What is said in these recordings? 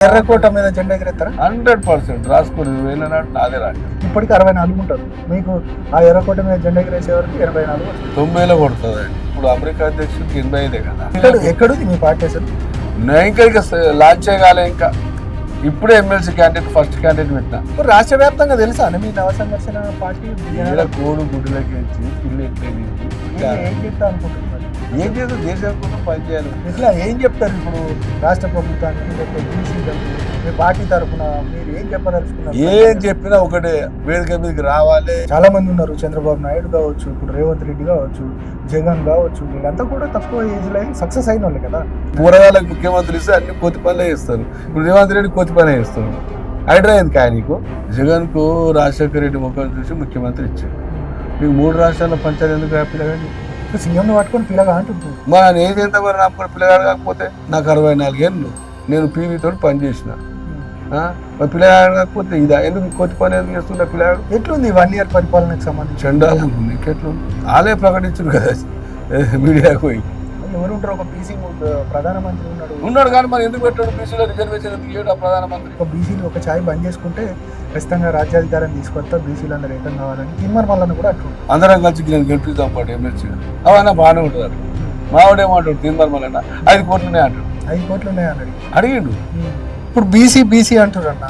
ఎర్రకోట మీద జెండా ఎగరేస్తారా? 100% రాసుకుని వెళ్ళినాడు నాదే రాజు. ఇప్పటికి 64 ఉంటారు. మీకు ఆ ఎర్రకోట మీద జెండా ఎగరేసే వరకు 84 వస్తుంది. 90లో కొడుతుంది. ఇప్పుడు అమెరికా అధ్యక్షుడికి 85 కదా. ఎక్కడుంది మీ పార్టీ అసలు? నేను ఇంకా లాంచ్ చేయగాలి. ఇంకా ఇప్పుడే ఎమ్మెల్సీ క్యాండిడేట్ ఫస్ట్ క్యాండిడేట్ పెట్టినా. ఇప్పుడు రాష్ట్ర వ్యాప్తంగా తెలుసా మీ నవ సంఘర్షణ పార్టీ కోడు గుడ్డులకి వచ్చి పిల్లి ఎట్లేదు ఏం చెప్తా అనుకుంటున్నారు? ఏం చేద్దాం, దేశం కోసం పనిచేయాలి. ఇట్లా ఏం చెప్తారు ఇప్పుడు రాష్ట్ర ప్రభుత్వానికి, లేకపోతే బీసీలకు, మీ పార్టీ తరఫున మీరు ఏం చెప్పదలుచుకున్నారు? ఏం చెప్పినా ఒకటే, వేదిక మీదకి రావాలి. చాలా మంది ఉన్నారు, చంద్రబాబు నాయుడు కావచ్చు, ఇప్పుడు రేవంత్ రెడ్డి కావచ్చు, జగన్ కావచ్చు, వీళ్ళంతా కూడా తక్కువ ఏజ్ లో సక్సెస్ అయిన వాళ్ళు కదా. పూరగాళ్ళకి ముఖ్యమంత్రి ఇస్తే అన్ని కొత్తి పనులే చేస్తారు. ఇప్పుడు రేవంత్ రెడ్డి కొత్తి పనే చేస్తారు. హైడ్రా ఎందుకు ఆయనకు? జగన్ కు రాజశేఖర రెడ్డి ముఖం చూసి ముఖ్యమంత్రి ఇచ్చాడు. మీకు 3 రాష్ట్రాల పంచాయతీ ఎందుకు పిల్లగాడి? సీఎంను పట్టుకొని పిల్లగా అంటుంటారు. మా ఏది ఎంత మరి నాకు పిల్లగాడు కాకపోతే, నాకు 64 ఏళ్ళు, నేను పీవీతో పనిచేసిన. మరి పిల్లగాడు కాకపోతే ఇదా ఎందుకు కొత్త పని ఎందుకు చేస్తుంటా? పిల్లగాడు ఎట్లుంది 1 ఇయర్ పరిపాలనకు సంబంధించి? చండాలంగా ఉంది. ఇంకెట్లుంది? వాళ్ళే ప్రకటించారు కదా మీడియాకు పోయి. ఎవరు ఉంటారు? ఒక బీసీ ప్రధానమంత్రి ఉన్నాడు కానీ మరి ఎందుకు పెట్టాడు? బీసీలో రిజర్వేషన్ ఎందుకు ఇవ్వడు ప్రధానమంత్రి? ఒక బీసీలు ఒక ఛాయ్ బంద్ చేసుకుంటే ఖచ్చితంగా రాజ్యాధికారం తీసుకొస్తా, బీసీలు అందరూ ఏకం కావాలని తిమ్మర్ మల్లన్న కూడా అట్లా అందరం కలిసి నేను గెలిపిద్దాం పాటు ఎమ్మెల్సీగా. అవన్నీ బాగానే ఉంటుంది. మావాడేమంటాడు తిమ్మర్ మల్లన్న 5 కోట్లు ఉన్నాయి అంటాడు. 5 కోట్లు ఉన్నాయి అన్నాడు, అడిగిండు. ఇప్పుడు బీసీ అంటారన్న,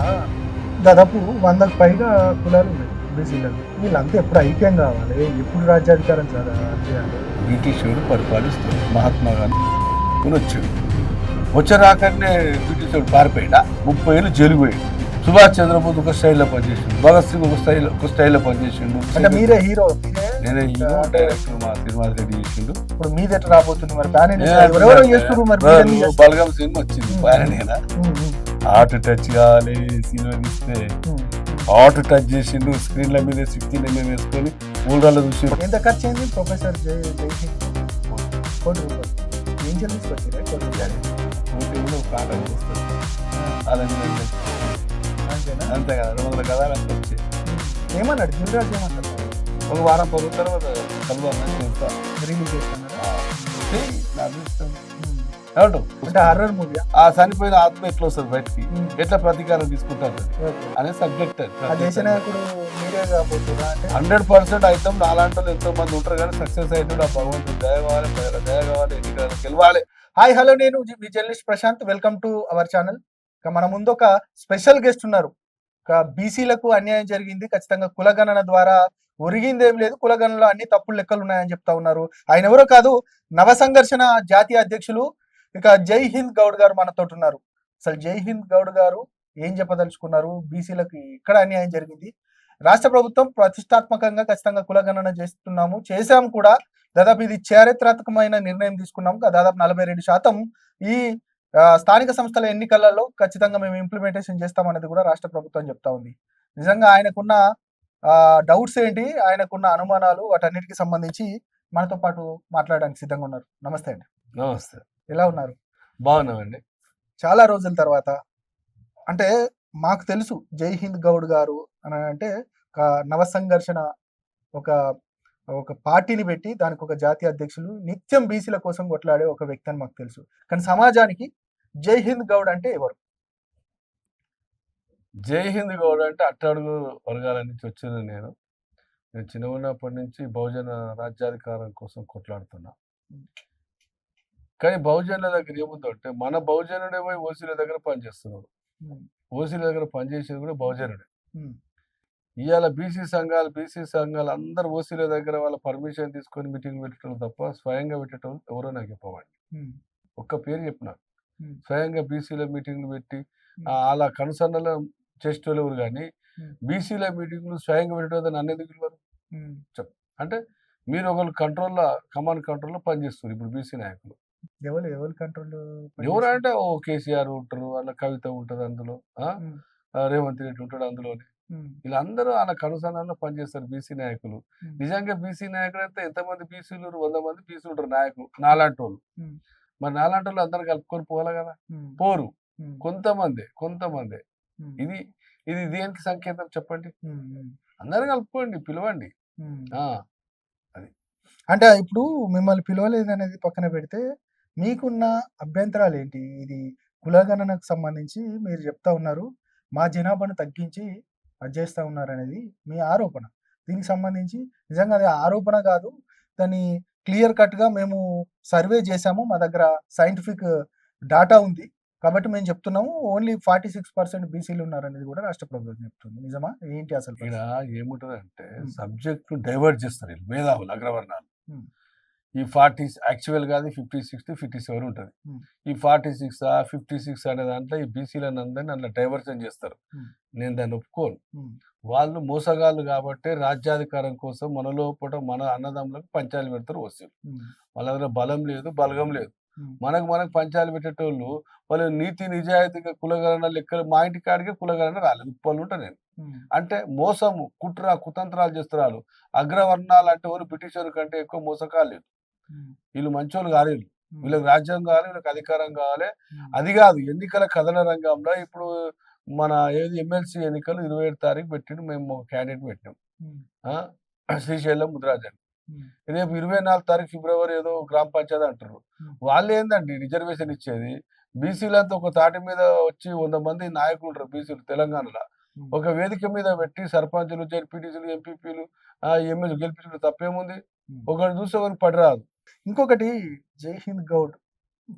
దాదాపు 100కు పైగా కులాలు ఉన్నాయి బీసీలకు. వీళ్ళంతా ఎప్పుడు ఐక్యం కావాలి, ఎప్పుడు రాజ్యాధికారం చేయాలి? బ్రిటిష్ వాడు పరిపాలిస్తాడు. మహాత్మా గాంధీ వచ్చాడు. వచ్చరాకనే బ్రిటిష్ వాడు పారిపోయాడా? 30 ఏళ్ళు జైలుకు పోయాడు. సుభాష్ చంద్రబోస్ ఒక స్టైల్లో పనిచేసిండు. భగత్ సింగ్ ఒక స్టైల్లో పనిచేసిండు. అంటే మీరే హీరో? నేనే హీరో, డైరెక్టర్ మా తిరుమల రెడ్డి చేసిండు. ఇప్పుడు మీద ఎట్లా రాబోతుంది మరి? బలగం సినిమా వచ్చింది బాగానేనా? హార్ట్ టచ్ కావాలి సినిమా తీస్తే హార్ట్ టచ్ చేసిండు. స్క్రీన్ల మీద 16mm వేసుకొని ఊళ్ళలో చూసి. ఎంత ఖర్చు అయింది ప్రొఫెసర్ జైహింద్? కోటి రూపాయలు. ఏం చెల్లించుకొచ్చారే? కోటి రూపాయలు అంతే కదా. 200 కథలు అంత వచ్చి ఏమన్నాడు దిల్రాజు? ఏమన్నాడు? ఒక వారం 10 తర్వాత కలవాలని చూస్తా రిలీజ్ చేస్తున్నారు. అంటే హారర్ మూవీ. ఆ చనిపోయిన ఆత్మ ఎట్లా వస్తుంది బయటికి, ఎట్లా ప్రతీకారం తీసుకుంటారు అనే సబ్జెక్ట్. 100% అయితే నాలాంటి ఎంతో మంది ఉంటారు కానీ సక్సెస్ అయినప్పుడు ఆ భగవంతుడు దయ కావాలి, ప్రజల దయ కావాలి, ఎన్నికలు గెలవాలి. హాయ్ హలో, నేను మీ journalist Prashant. Welcome to our channel. మన ముందు ఒక స్పెషల్ గెస్ట్ ఉన్నారు. బీసీలకు అన్యాయం జరిగింది, ఖచ్చితంగా కులగణన ద్వారా ఒరిగిందేం లేదు, కులగణనలో అన్ని తప్పుడు లెక్కలు ఉన్నాయని చెప్తా ఉన్నారు. ఆయన ఎవరో కాదు, నవ సంఘర్షణ జాతీయ అధ్యక్షులు జై హింద్ గౌడ్ గారు మనతో ఉన్నారు. అసలు జై హింద్ గౌడ్ గారు ఏం చెప్పదలుచుకున్నారు? బీసీలకు ఇక్కడ అన్యాయం జరిగింది, రాష్ట్ర ప్రభుత్వం ప్రతిష్టాత్మకంగా ఖచ్చితంగా కులగణన చేశాము కూడా. దాదాపు ఇది చారిత్రాత్మకమైన నిర్ణయం తీసుకున్నాము. దాదాపు 42% ఈ స్థానిక సంస్థల ఎన్నికలలో ఖచ్చితంగా మేము ఇంప్లిమెంటేషన్ చేస్తామనేది కూడా రాష్ట్ర ప్రభుత్వం చెప్తా ఉంది. నిజంగా ఆయనకున్న డౌట్స్ ఏంటి, ఆయనకున్న అనుమానాలు, వాటన్నిటికి సంబంధించి మనతో పాటు మాట్లాడడానికి సిద్ధంగా ఉన్నారు. నమస్తే అండి. నమస్తే. ఎలా ఉన్నారు? బాగున్నామండి. చాలా రోజుల తర్వాత. అంటే మాకు తెలుసు జై హింద్ గౌడ్ గారు అని అంటే నవ సంఘర్షణ ఒక పార్టీని పెట్టి దానికి ఒక జాతీయ అధ్యక్షులు, నిత్యం బీసీల కోసం కొట్లాడే ఒక వ్యక్తి అని మాకు తెలుసు. కానీ సమాజానికి జై హింద్ గౌడ్ అంటే ఎవరు? జై హింద్ గౌడ్ అంటే అట్టడుగు వర్గాల నుంచి వచ్చిన నేను చిన్న ఉన్నప్పటి నుంచి బహుజన రాజ్యాధికారం కోసం కొట్లాడుతున్నా. కానీ బహుజనుల దగ్గర ఏముందంటే, మన బహుజనుడే పోయి ఓసీల దగ్గర పనిచేస్తున్నాడు. ఓసీల దగ్గర పనిచేసేది కూడా బహుజనుడే. ఇవాళ బీసీ సంఘాలు అందరు ఓసీల దగ్గర వాళ్ళ పర్మిషన్ తీసుకొని మీటింగ్ పెట్టడం తప్ప స్వయంగా పెట్టడం ఎవరో నాకు చెప్పవండి. ఒక్క పేరు చెప్పిన స్వయంగా బీసీల మీటింగ్లు పెట్టి అలా కనుసన్నలో చేసేటోళ్ళు ఎవరు. కానీ బీసీల మీటింగ్లు స్వయంగా పెట్టడం నన్ను ఎందుకు పిలవరు? అంటే మీరు ఒకళ్ళు కమాండ్ కంట్రోల్లో పనిచేస్తారు. ఇప్పుడు బీసీ నాయకులు ఎవరు కంట్రోల్? ఎవరంటే ఓ కేసీఆర్ ఉంటారు, అలా కవిత ఉంటుంది అందులో, రేవంత్ రెడ్డి ఉంటాడు అందులోనే. వీళ్ళందరూ అలా కనుసనాల్లో పనిచేస్తారు బీసీ నాయకులు. నిజంగా బీసీ నాయకులు అయితే ఎంతమంది బీసీలు? 100 మంది బీసీలు ఉంటారు నాయకులు, నాలాంటి వాళ్ళు. మరి నాలాంటి వాళ్ళు అందరు కలుపుకొని పోవాలి కదా, పోరు. కొంతమంది. ఇది దేనికి సంకేతం చెప్పండి? అందరు కలుపుకోండి, పిలవండి. అది అంటే ఇప్పుడు మిమ్మల్ని పిలవలేదు అనేది పక్కన పెడితే మీకున్న అభ్యంతరాలు ఏంటి? ఇది కులగణనకు సంబంధించి మీరు చెప్తా ఉన్నారు. మా జనాభాను తగ్గించి అది చేస్తా ఉన్నారనేది మీ ఆరోపణ. దీనికి సంబంధించి నిజంగా అది ఆరోపణ కాదు. దాన్ని క్లియర్ కట్‌గా మేము సర్వే చేశాము. మా దగ్గర సైంటిఫిక్ డాటా ఉంది. కాబట్టి మేము చెప్తున్నాము. ఓన్లీ 46% బీసీలు ఉన్నారనేది కూడా రాష్ట్ర ప్రభుత్వం చెప్తుంది. నిజమా? ఏంటి అసలు ఈడ పరిస్థితి? ఏముంటదంటే హ్మ్. సబ్జెక్ట్‌ను డైవర్ట్ చేస్తారు ఈళ్ళు మేధావులు అగ్రవర్ణాలు. హ్మ్. ఈ 40 యాక్చువల్‌గా అది 50, 60, 57 ఉంటది. హ్మ్. ఈ 46 56 అనే దాంట్లో ఈ బీసీలని అందరిని అందులో డైవర్షన్ చేస్తారు. హ్మ్. నేను దాన్ని ఒప్పుకోను. హ్మ్. వాళ్ళు మోసగాళ్ళు కాబట్టే రాజ్యాధికారం కోసం మన లోపట మన అన్నదమ్ములకు పంచాలు పెడతారు ఓసీలు. హ్మ్. వాళ్ళ దగ్గర బలం లేదు, బలగం లేదు. హ్మ్. మనకు పంచాలు పెట్టేటోళ్ళు వాళ్ళు నీతి నిజాయితీగా కులగణన లెక్కలు మా ఇంటి కాడికే కులగణన రాలేదు. ఉప్పల్లో ఉంటా నేను. హ్మ్. అంటే మోసము, కుట్ర, కుతంత్రాలు చేస్తున్నారు. అగ్రవర్ణాలు అంటే ఎవరు బ్రిటిషర్ కంటే ఎక్కువ మోసగాళ్ళు వీళ్ళు. హ్మ్. వీళ్ళు మంచోళ్ళు కాదు వీళ్ళు. హ్మ్. వీళ్ళకి రాజ్యం కావాలి, వీళ్ళకి అధికారం కావాలి. హ్మ్. అది కాదు ఎన్నికల కథన రంగంలో ఇప్పుడు మన ఏది ఎమ్మెల్సీ ఎన్నికలు 27 తారీఖు పెట్టిండు. మేము ఒక క్యాండిడేట్ పెట్టినాం. హ్మ్. ఆ! శ్రీశైలం ముదిరాజన్. హ్మ్. రేపు 24 తారీఖు ఫిబ్రవరి ఏదో గ్రామ పంచాయతీ అంటుర్రు. హ్మ్. వాళ్ళేందండి రిజర్వేషన్ ఇచ్చేది? బీసీలంతా ఒక తాటి మీద వచ్చి 100 మంది నాయకులుంటారు బీసీలు తెలంగాణలో. హ్మ్. ఒక వేదిక మీద పెట్టి సర్పంచులు, జెడ్పీటీసీలు, ఎంపీపీలు, ఎమ్మెల్యేలు గెలిపించుకుంటే తప్పేముంది? హ్మ్. ఒకరిని చూసి ఒకరికి పడిరాదు. ఇంకొకటి 'జై హింద్ గౌడ్'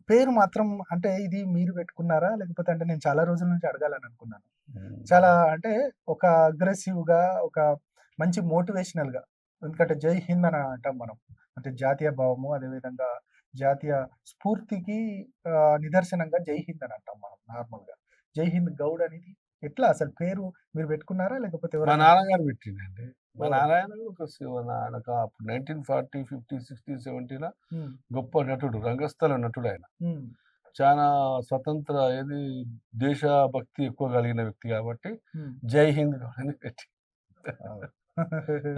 పేరు మాత్రం అంటే ఇది మీరు పెట్టుకున్నారా? లేకపోతే అంటే నేను చాలా రోజుల నుంచి అడగాలని అనుకున్నాను. చాలా అంటే ఒక అగ్రెసివ్‌గా, ఒక మంచి మోటివేషనల్‌గా ఎందుకంటే 'జై హింద్' అని అంటాం మనం. అంటే జాతీయ భావము, అదేవిధంగా జాతీయ స్ఫూర్తికి నిదర్శనంగా 'జై హింద్' అని అంటాం మనం నార్మల్‌గా. 'జై హింద్ గౌడ్' అనేది ఎట్లా అసలు పేరు మీరు పెట్టుకున్నారా? లేకపోతే మా ఎవరైనా నాన్నగారు పెట్టిండండి. మా ఓహ్! నారాయణ ఒక ఆయనొక అప్పుడు 1940, 50, 60, 70ల హ్మ్. గొప్ప నటుడు. రంగస్థల నటుడాయన. హ్మ్. చానా స్వతంత్ర దేశభక్తి ఎక్కువ కలిగిన వ్యక్తి కాబట్టి హ్మ్. 'జై హింద్' అని పెట్టి అవును.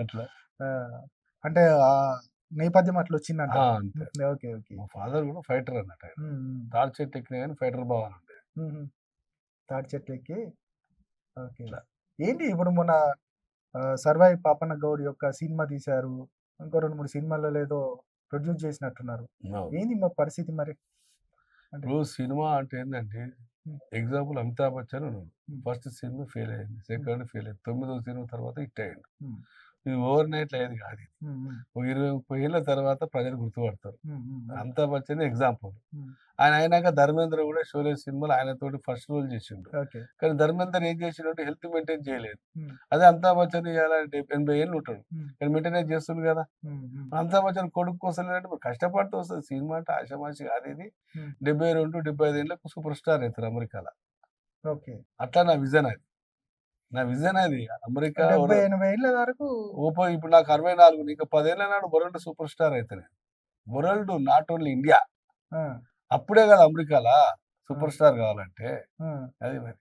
అట్లా. ఆ! అంటే నేపథ్యం అట్లొచ్చిందంటారు. అంతే. ఓకే. ఓకే. మా ఫాదర్ గూడా ఫైటర్ అన్నట్టు ఆయన. హ్మ్. హ్మ్. తాడి చెట్టు ఎక్కినా గాని ఫైటర్ భావన ఉండేది. హుహు. తాటి చెట్టెక్కి ఓకే. అట్లా. ఏంటి ఇప్పుడు మొన్న 'సర్వాయి పాపన్న గౌడ్' యొక్క సినిమా తీశారు. ఇంకో 2, 3 సినిమాలలో ఏదో ప్రొడ్యూస్ చేసినట్టున్నారు. అవును. ఏంది పరిస్థితి మరి? అంటే ఇప్పుడు సినిమా అంటే ఏందంటే హ్మ్. ఎగ్జాంపుల్ 'అమితాబ్ బచ్చన్' ఉన్నాడు. హ్మ్. ఫస్ట్ సినిమా ఫెయిల్ అయింది. హ్మ్. సెకండ్ ఫెయిల్ అయింది. 9వ సినిమా తర్వాత హిట్ అయ్యిండు. హ్మ్. ఇది ఓవర్ నైట్‌లో అయ్యేది కాదు ఇది. హ్మ్. హ్మ్. ఓ 20, 30 ఏళ్ల తర్వాత ప్రజలు గుర్తుపడతారు. హ్మ్. హ్మ్. హ్మ్. 'అమితాబ్ బచ్చన్' ఎగ్జాంపుల్. హ్మ్. ఆయన అయినాక 'ధర్మేంద్ర' కూడా 'షోలే' సినిమాలో ఆయనతోటి ఫస్ట్ రోల్ చేసిండు. ఓకే. కానీ 'ధర్మేందర్' ఏం చేసిండంటే హెల్త్ మెయింటైన్ చేయలేదు. హ్మ్. అదే 'అమితాబ్ బచ్చన్' ఇయాల 80 ఏళ్ళు ఉంటాడు. హ్మ్. కానీ మెయింటెనెన్స్ చేస్తుండు కదా! హ్మ్. హ్మ్. 'అమితాబ్ బచ్చన్' కొడుకు వస్తలేదంటే మరి కష్టపడితే వస్తది. సినిమా అంటే ఆషామాషి కాదు ఇది. హ్మ్. 72, 75 ఏళ్ళకు సూపర్ స్టార్ అయితారు అమెరికాల. ఓకే. అట్లా నా విజన్ అది. నా విజన్ అది. అమెరికా 70, 80 ఏళ్ల వరకు ఇప్పుడు నాకు 64 ఇంకా 10 ఏళ్ల నాడు వరల్డ్ సూపర్ స్టార్ అయితా నేను. World not only India. ఆ! అప్పుడే కదా అమెరికాలా ఆ! సూపర్ స్టార్ కావాలంటే. ఆ! అది మరి.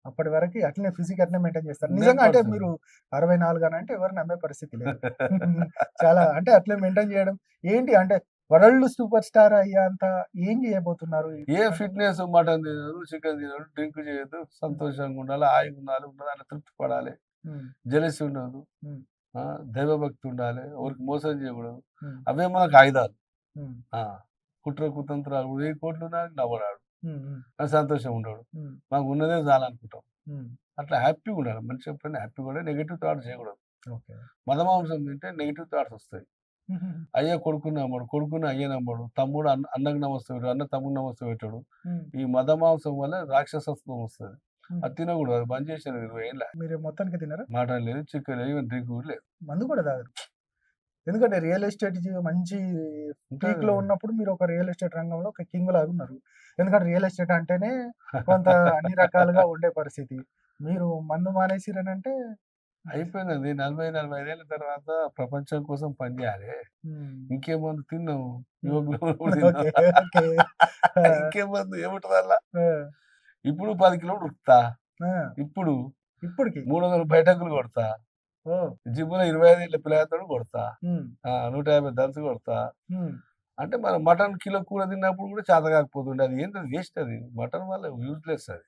అప్పటి వరకి అట్లనే ఫిజిక్ అట్లనే మెయింటైన్ చేస్తారు. నిజంగా అంటే 100%. మీరు 64 అని అంటే ఎవరు నమ్మే పరిస్థితి లేదు. చాలా అంటే అట్లే మెయింటైన్ చేయడం ఏంటి అంటే వరల్డ్ సూపర్ స్టార్ అయ్యేంత ఏం చేయబోతున్నారు? ఏ అంటే ఫిట్‌నెస్ మటన్ తినడు, చికెన్ తినడు, డ్రింక్ చేయొద్దు, హ్మ్. సంతోషంగా ఉండాలి, హాయిగా ఉండాలి, ఉన్నదాంట్లో తృప్తి పడాలి, హ్మ్. జెలసీ ఉండదు, హ్మ్. ఆ! దైవభక్తి ఉండాలి, హ్మ్. ఎవరికి మోసం చేయకూడదు. హ్మ్. అవే మనకు ఆయుధాలు. హ్మ్. ఆ! కుట్ర కుతంత్రాలు 1000 కోట్లున్నా నవ్వడాడు. హ్మ్. హ్మ్. సంతోషంగా ఉండడు. హ్మ్. మాకు ఉన్నదే చాలనుకుంటాం. హ్మ్. అట్లా హ్యాపీగా ఉండాలి. మనిషి ఎప్పుడైనా హ్యాపీగా ఉండాలి. నెగెటివ్ థాట్స్ చేయకూడదు. ఓకే. మదమాంసం తింటే నెగెటివ్ థాట్స్ వస్తాయి. హుహుహు. అయ్య కొడుకుని నమ్మడు, కొడుకుని అయ్య నమ్మడు, తమ్ముడు అన్నకి నమస్తే పెట్టాడు, అన్న తమ్ముడికి నమస్తే పెట్టాడు. హ్మ్. ఈ మదమాంసం వల్ల రాక్షసత్వం వస్తది. హ్మ్. అది తినకూడదు. అది బంద్ చేశాను 20 ఏళ్ళ. మీరు మొత్తానికి తినరా? మటన్ లేదు, చికెన్ లేదు, ఈవెన్ డ్రింక్ కూడా లేదు. మందు కూడా తాగరు. ఎందుకంటే రియల్ ఎస్టేట్ మంచి ఉంటది. పీక్‌లో ఉన్నప్పుడు మీరు ఒక రియల్ ఎస్టేట్ రంగంలో ఒక కింగ్ లాగా ఉన్నారు. ఎందుకంటే రియల్ ఎస్టేట్ అంటేనే కొంత అన్ని రకాలుగా ఉండే పరిస్థితి. మీరు మందు మానేసిరనంటే అయిపోయిందండి. 40, 45 ఏళ్ల తర్వాత ప్రపంచం కోసం పని చేయాలి. హ్మ్. ఇంకేం మందు తిన్నాం. హ్మ్. యువకులు ఉన్నప్పుడు తిన్నాం. ఓకే. ఓకే. ఆ! ఇంకేం మందు ఏముంటదల్లా? ఆ! ఇప్పుడు 10 కిలోమీటర్లు ఉరుకుతా. ఆ! ఇప్పుడు ఇప్పటికి. 300 బయటకులు కొడతా. ఓహ్! జిమ్‌లో 25 ఏళ్ల పిల్లగాడితోని కొడతా. హ్మ్. 150 దంచి కొడతా. హ్మ్. అంటే మనం మటన్ కిలో కూర తిన్నప్పుడు కూడా చేత కాకపోతుండే. అది ఏంటది వేస్ట్ అది. మటన్ వల్ల యూజ్‌లెస్ అది.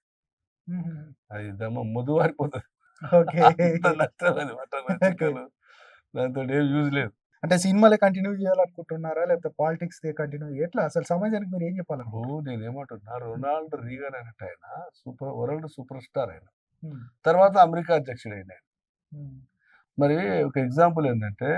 హుహుహు. అది మొద్దుబారిపోతది. ఓకే. అంత నష్టం అది మటను, ఓకే. చికెను దాంతోటి ఏం యూజ్ లేదు. అంటే సినిమాలే కంటిన్యూ చేయాలనుకుంటున్నారా? లేకపోతే పాలిటిక్స్ కంటిన్యూ ఎట్లా అసలు సమాజానికి మీరు ఏం చెప్పాలనుకుంటున్నారు? నేనేమంటున్నా, రొనాల్డ్ రీగన్ అనేట ఆయన వరల్డ్ సూపర్ స్టార్ ఆయన. హ్మ్. తర్వాత అమెరికా అధ్యక్షుడైన ఆయన. హ్మ్. మరి ఒక ఎగ్జాంపుల్ ఏంటంటే,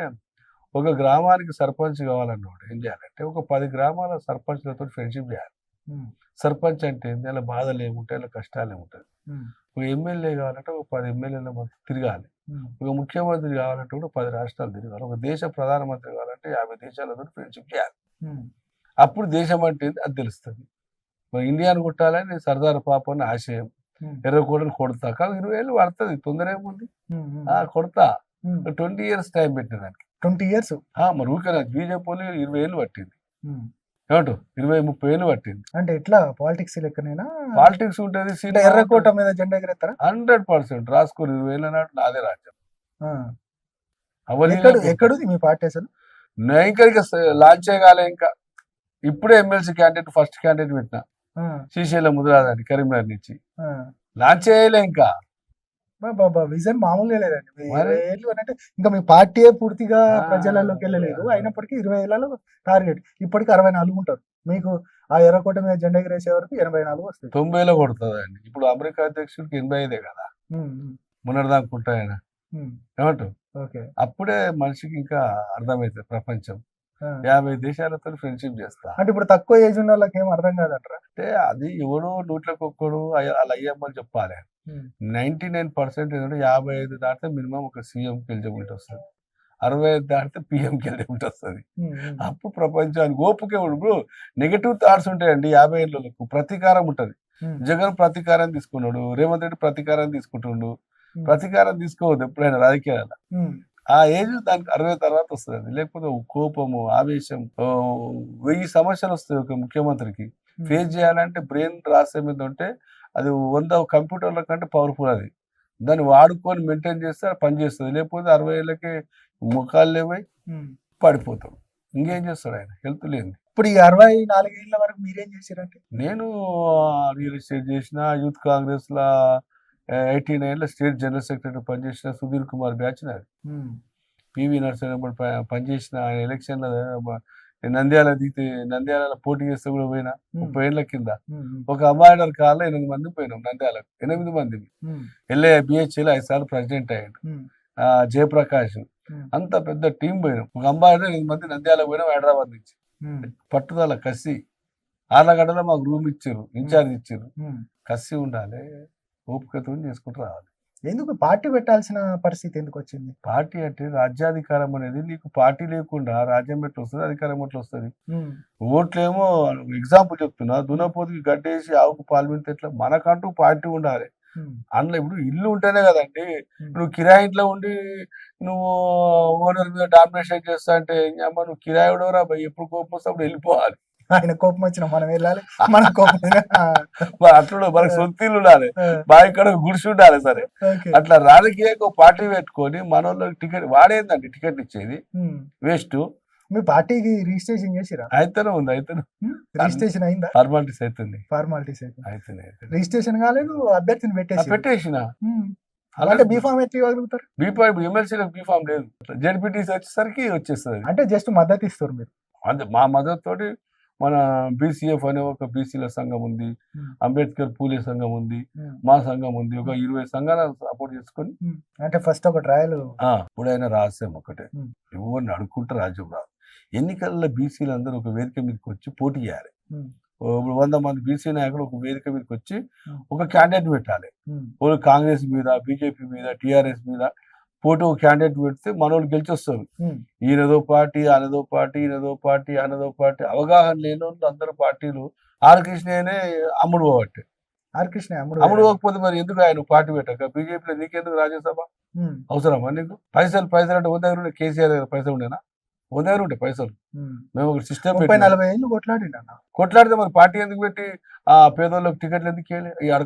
ఒక గ్రామానికి సర్పంచ్ కావాలన్నోడు ఏం చేయాలంటే, ఒక 10 గ్రామాల సర్పంచ్‌లతో ఫ్రెండ్‌షిప్ చేయాలి. హ్మ్. సర్పంచ్ అంటే ఏంది? ఆళ్ళ బాధలు ఏముంటాయి? ఆళ్ళ కష్టాలు ఏముంటాయి? హ్మ్. ఒక ఎమ్మెల్యే కావాలంటే ఒక 10 ఎమ్మెల్యేల మధ్య తిరగాలి. హ్మ్. ఒక ముఖ్యమంత్రి కావాలంటే కూడా 10 రాష్ట్రాలు తిరగాలి. ఒక దేశ ప్రధానమంత్రి కావాలంటే 50 దేశాలతోటి ఫ్రెండ్‌షిప్ చేయాలి. హ్మ్. అప్పుడు దేశం అంటే ఏంది అది తెలుస్తది. మరి ఇండియాను కొట్టాలని సర్దార్ పాపన్ ఆశయం. హ్మ్. ఎర్రకోటను కొడతా. కానీ 20 ఏళ్ళు పడతది. తొందర ఏముంది? హ్మ్. హ్మ్. కొడతా. హ్మ్. 20 ఇయర్స్ టైం పెట్టేదానికి. 20 ఇయర్స్. మరి ఊరికే బీజేపీవోళ్ళు 20 ఏళ్ళు పట్టింది. హ్మ్. ఏమంటావు? 20, 30 ఏళ్ళు పట్టింది. అంటే ఎట్లా పాలిటిక్స్ లెక్కనేనా? పాలిటిక్స్ ఉంటది. అంటే సినిమా ఎర్రకోట ఉంటది. మీద జెండా ఎగరేస్తారా? 100% రాసుకోరు. 20 ఏళ్ళ నాడు నాదే రాజ్యం. ఆ! అవలీలగా కొడతా. ఎక్కడుంది మీ పార్టీ అసలు? నేను ఇంకా లాంచ్ చేయగాలే ఇంకా. ఇప్పుడే ఎమ్మెల్సీ క్యాండిడేట్ ఫస్ట్ క్యాండిడేట్ పెట్టినా. ఆ! శ్రీశైలం ముదిరాజని కరీంనగర్ నుంచి. ఆ! లాంచ్ చేయలే ఇంకా. అబ్బబ్బబ్బా! విజన్ మామూలుగా లేదండి. మీ మరి 20 ఏళ్ళు అనంటే ఇంకా మీ పార్టీయే పూర్తిగా ఆ! ప్రజలలోకెళ్ళలేదు. అయినప్పటికీ 20 ఏళ్లలో టార్గెట్. ఇప్పటికి 64 ఉంటారు. మీకు ఆ ఎర్రకోట మీద జెండా ఎగరేసే వరకు 84 వస్తాయి. 90లో కొడతదండి. ఇప్పుడు అమెరికా అధ్యక్షుడికి 85 కదా! హ్మ్. హ్మ్. మొన్నటిదాకా ఉంటాయన. హ్మ్. ఏమంటావు? ఓకే. అప్పుడే మనిషికి ఇంకా అర్థమైతది ప్రపంచం. ఆ! 50 దేశాలతోని ఫ్రెండ్‌షిప్ చేస్తా. అంటే ఇప్పుడు తక్కువ ఏజ్ ఉన్నోళ్ళకేం అర్థం కాదంటారా? అంటే అది ఎవడో నూట్లకొక్కడు ఆళ్ళ అయ్యమ్మలు చెప్పాలే. హ్మ్. 99% ఏంటంటే 55 దాటితే మినిమమ్ ఒక సీఎంకి ఎలిజిబిలిటీ వస్తది. 65 దాటితే పీఎంకి ఎలిజిబిలిటీ వస్తది. హ్మ్. హ్మ్. అప్పుడు ప్రపంచానికి ఓపిక ఇప్పుడు నెగెటివ్ థాట్స్ ఉంటాయండి 50 ఏళ్ళోళ్ళకు. ప్రతీకారం ఉంటది. హ్మ్. జగన్ ప్రతీకారం తీసుకున్నాడు. రేవంత్ రెడ్డి ప్రతీకారం తీసుకుంటుండు. హ్మ్. ప్రతీకారం తీసుకోవద్దు ఎప్పుడైనా రాజకీయాలలో. హ్మ్. ఆ ఏజ్ దానికి 60 తర్వాత వస్తదండి. లేకపోతే కోపము, ఆవేశం 1000 సమస్యలొస్తాయి ఒక ముఖ్యమంత్రికి. హ్మ్. ఫేస్ చేయాలంటే బ్రెయిన్ రాసే మీద ఉంటే అది 100 కంప్యూటర్ల కంటే పవర్‌ఫుల్ అది. దాన్ని వాడుకొని మెయింటైన్ చేస్తే అది పనిచేస్తది. లేకపోతే 60 ఏళ్ళకే మోకాళ్ళు లేవయి హ్మ్. పడిపోతాడు. ఇంకేం చేస్తాడాయన హెల్త్ లేనిది. ఇప్పుడు ఈ 64 ఏళ్ల వరకు మీరేం చేసిరంటే? నేను రియల్ ఎస్టేట్ చేసిన, యూత్ కాంగ్రెస్‌ల 89లో స్టేట్ జనరల్ సెక్రటరీ పనిచేసిన సుధీర్ కుమార్ బ్యాచ్ నాది. హ్మ్. పివి నరసింహప్పుడు పనిచేసిన ఆయన ఎలక్షన్‌ల నంద్యాల దిగితే నంద్యాలలో పోటీ చేస్తే కూడా పోయినా. హ్మ్. 30 ఏళ్ల కింద. హ్మ్. హ్మ్. ఒక అంబాసిడర్ కార్‌లో 8 మంది పోయినాం నంద్యాలకు. 8 మందిమి. హ్మ్. బిహెచ్‌ఎల్ 5 సార్లు ప్రెసిడెంట్ అయ్యిండు. హ్మ్. జయప్రకాష్ హ్మ్. అంత పెద్ద టీమ్ పోయినాం. ఒక అంబాసిడర్ 8 మంది నంద్యాలకు పోయినాం హైదరాబాద్ నుంచి. హ్మ్. పట్టుదల, కసి. ఆళ్ళగడ్డలో మాకు రూమ్ ఇచ్చిర్రు. ఇన్‌చార్జ్ ఇచ్చిర్రు. హ్మ్. కసి ఉండాలి. ఓపికతోని చేసుకుంటూ రావాలి. ఎందుకు పార్టీ పెట్టాల్సిన పరిస్థితి ఎందుకొచ్చింది? పార్టీ అంటే రాజ్యాధికారం అనేది నీకు పార్టీ లేకుండా రాజ్యం ఎట్లొస్తది? అధికారం ఎట్లొస్తది? హ్మ్. ఓట్లేమో ఎగ్జాంపుల్ చెప్తున్నా. దున్నపోతుకి గడ్డేసి ఆవుకు పాలు పిండితే ఎట్లా? మనకంటూ పార్టీ ఉండాలి. హ్మ్. అందులో ఇప్పుడు ఇల్లు ఉంటేనే కదండీ! హ్మ్. నువ్వు కిరాయి ఇంట్లో ఉండి నువ్వు ఓనర్ మీద డామినేషన్ చేస్తా అంటే నీయమ్మ నువ్వు కిరాయోడివిరా బయ్! ఎప్పుడు కోపమొస్తే అప్పుడు వెళ్ళిపోవాలి. ఆయన కోపం వచ్చినా మనం వెళ్ళాలి. మన కోపం వచ్చినా మరి అట్లుండదు. మనకు సొంత ఇల్లు ఉండాలి. ఆ! బావికాడ గుడిసె ఉండాలి సరే. ఓకే. అట్లా రాజకీయంగా ఒక పార్టీ పెట్టుకొని మనోళ్ళకి టికెట్ వాడేందండి టికెట్ ఇచ్చేది? హ్మ్. వేస్టు. మీ పార్టీకి రిజిస్ట్రేషన్ చేసిర్రా? అయితేనే ఉంది. అయితేనే హ్మ్. రిజిస్ట్రేషన్ అయిందా? ఫార్మాలిటీస్ అయితుంది. ఫార్మాలిటీస్ అయిపోయింది. అయితున్నాయి. రిజిస్ట్రేషన్ కాలేదు. అభ్యర్థిని పెట్టేసిర్రు. పెట్టేసిన. హ్మ్. అంటే ఆల్రెడీ బీఫార్మ్ ఎట్లా ఇవ్వగలుగుతారు? ఇప్పుడు ఎమ్మెల్సీలకు బీఫార్మ్ లేదు. జెడ్పీటీసీ వచ్చేసరికి వచ్చేస్తది. అంటే జస్ట్ మద్దతు ఇస్తారు మీరు. అంతే మా మద్దతుతోటి మన బీసీఎఫ్ అనే ఒక బీసీల సంఘం ఉంది. హ్మ్. అంబేద్కర్ పూలే సంఘం ఉంది. హ్మ్. మా సంఘం ఉంది. ఒక 20 సంఘాలను సపోర్ట్ చేసుకొని హ్మ్. అంటే ఫస్ట్ ఒక ట్రయల్. ఇప్పుడైనా రహస్యం ఒకటే. హ్మ్. ఎవరిని అడుక్కుంటే రాజ్యం రాదు. ఎన్నికల్లో బీసీలందరూ ఒక వేదిక మీదకొచ్చి పోటీ చేయాలి. హ్మ్. ఇప్పుడు 100 మంది బీసీ నాయకులు ఒక వేదిక మీదకొచ్చి హ్మ్. ఒక క్యాండిడేట్ పెట్టాలి. హ్మ్. ఓళ్ళు కాంగ్రెస్ మీద, బీజేపీ మీద, టీఆర్ఎస్ మీద పోటీ ఒక క్యాండిడేట్ పెడితే మనోళ్ళు గెలిచొస్తారు. హ్మ్. ఈయనదో పార్టీ, ఆయనదో పార్టీ, ఈయనదో పార్టీ, ఆయనదో పార్టీ అవగాహన లేనోళ్ళు అందరు పార్టీలు ఆర్ కృష్ణయ్యనే అమ్ముడు పోబట్టే. ఆర్ కృష్ణ అమ్ముడు అమ్ముడు పోయారా? పోకపోతే మరి ఎందుకు ఆయన పార్టీ పెట్టాక బీజేపీలో నీకెందుకు రాజ్యసభ? హ్మ్. అవసరమా నీకు? పైసలు అంటే ఓ దగ్గర ఉండే కేసీఆర్ దగ్గర పైసలు ఉండేనా? ఓ దగ్గర ఉండే పైసలు. హ్మ్. మేము ఒక సిస్టమ్ 30, పెట్టినాం. 40 ఏళ్ళు కొట్లాడిండన్న. కొట్లాడితే మరి పార్టీ ఎందుకు పెట్టి పేదోళ్ళకి టికెట్లు ఎందుకు ఇయ్యలే? ఈ ఆ!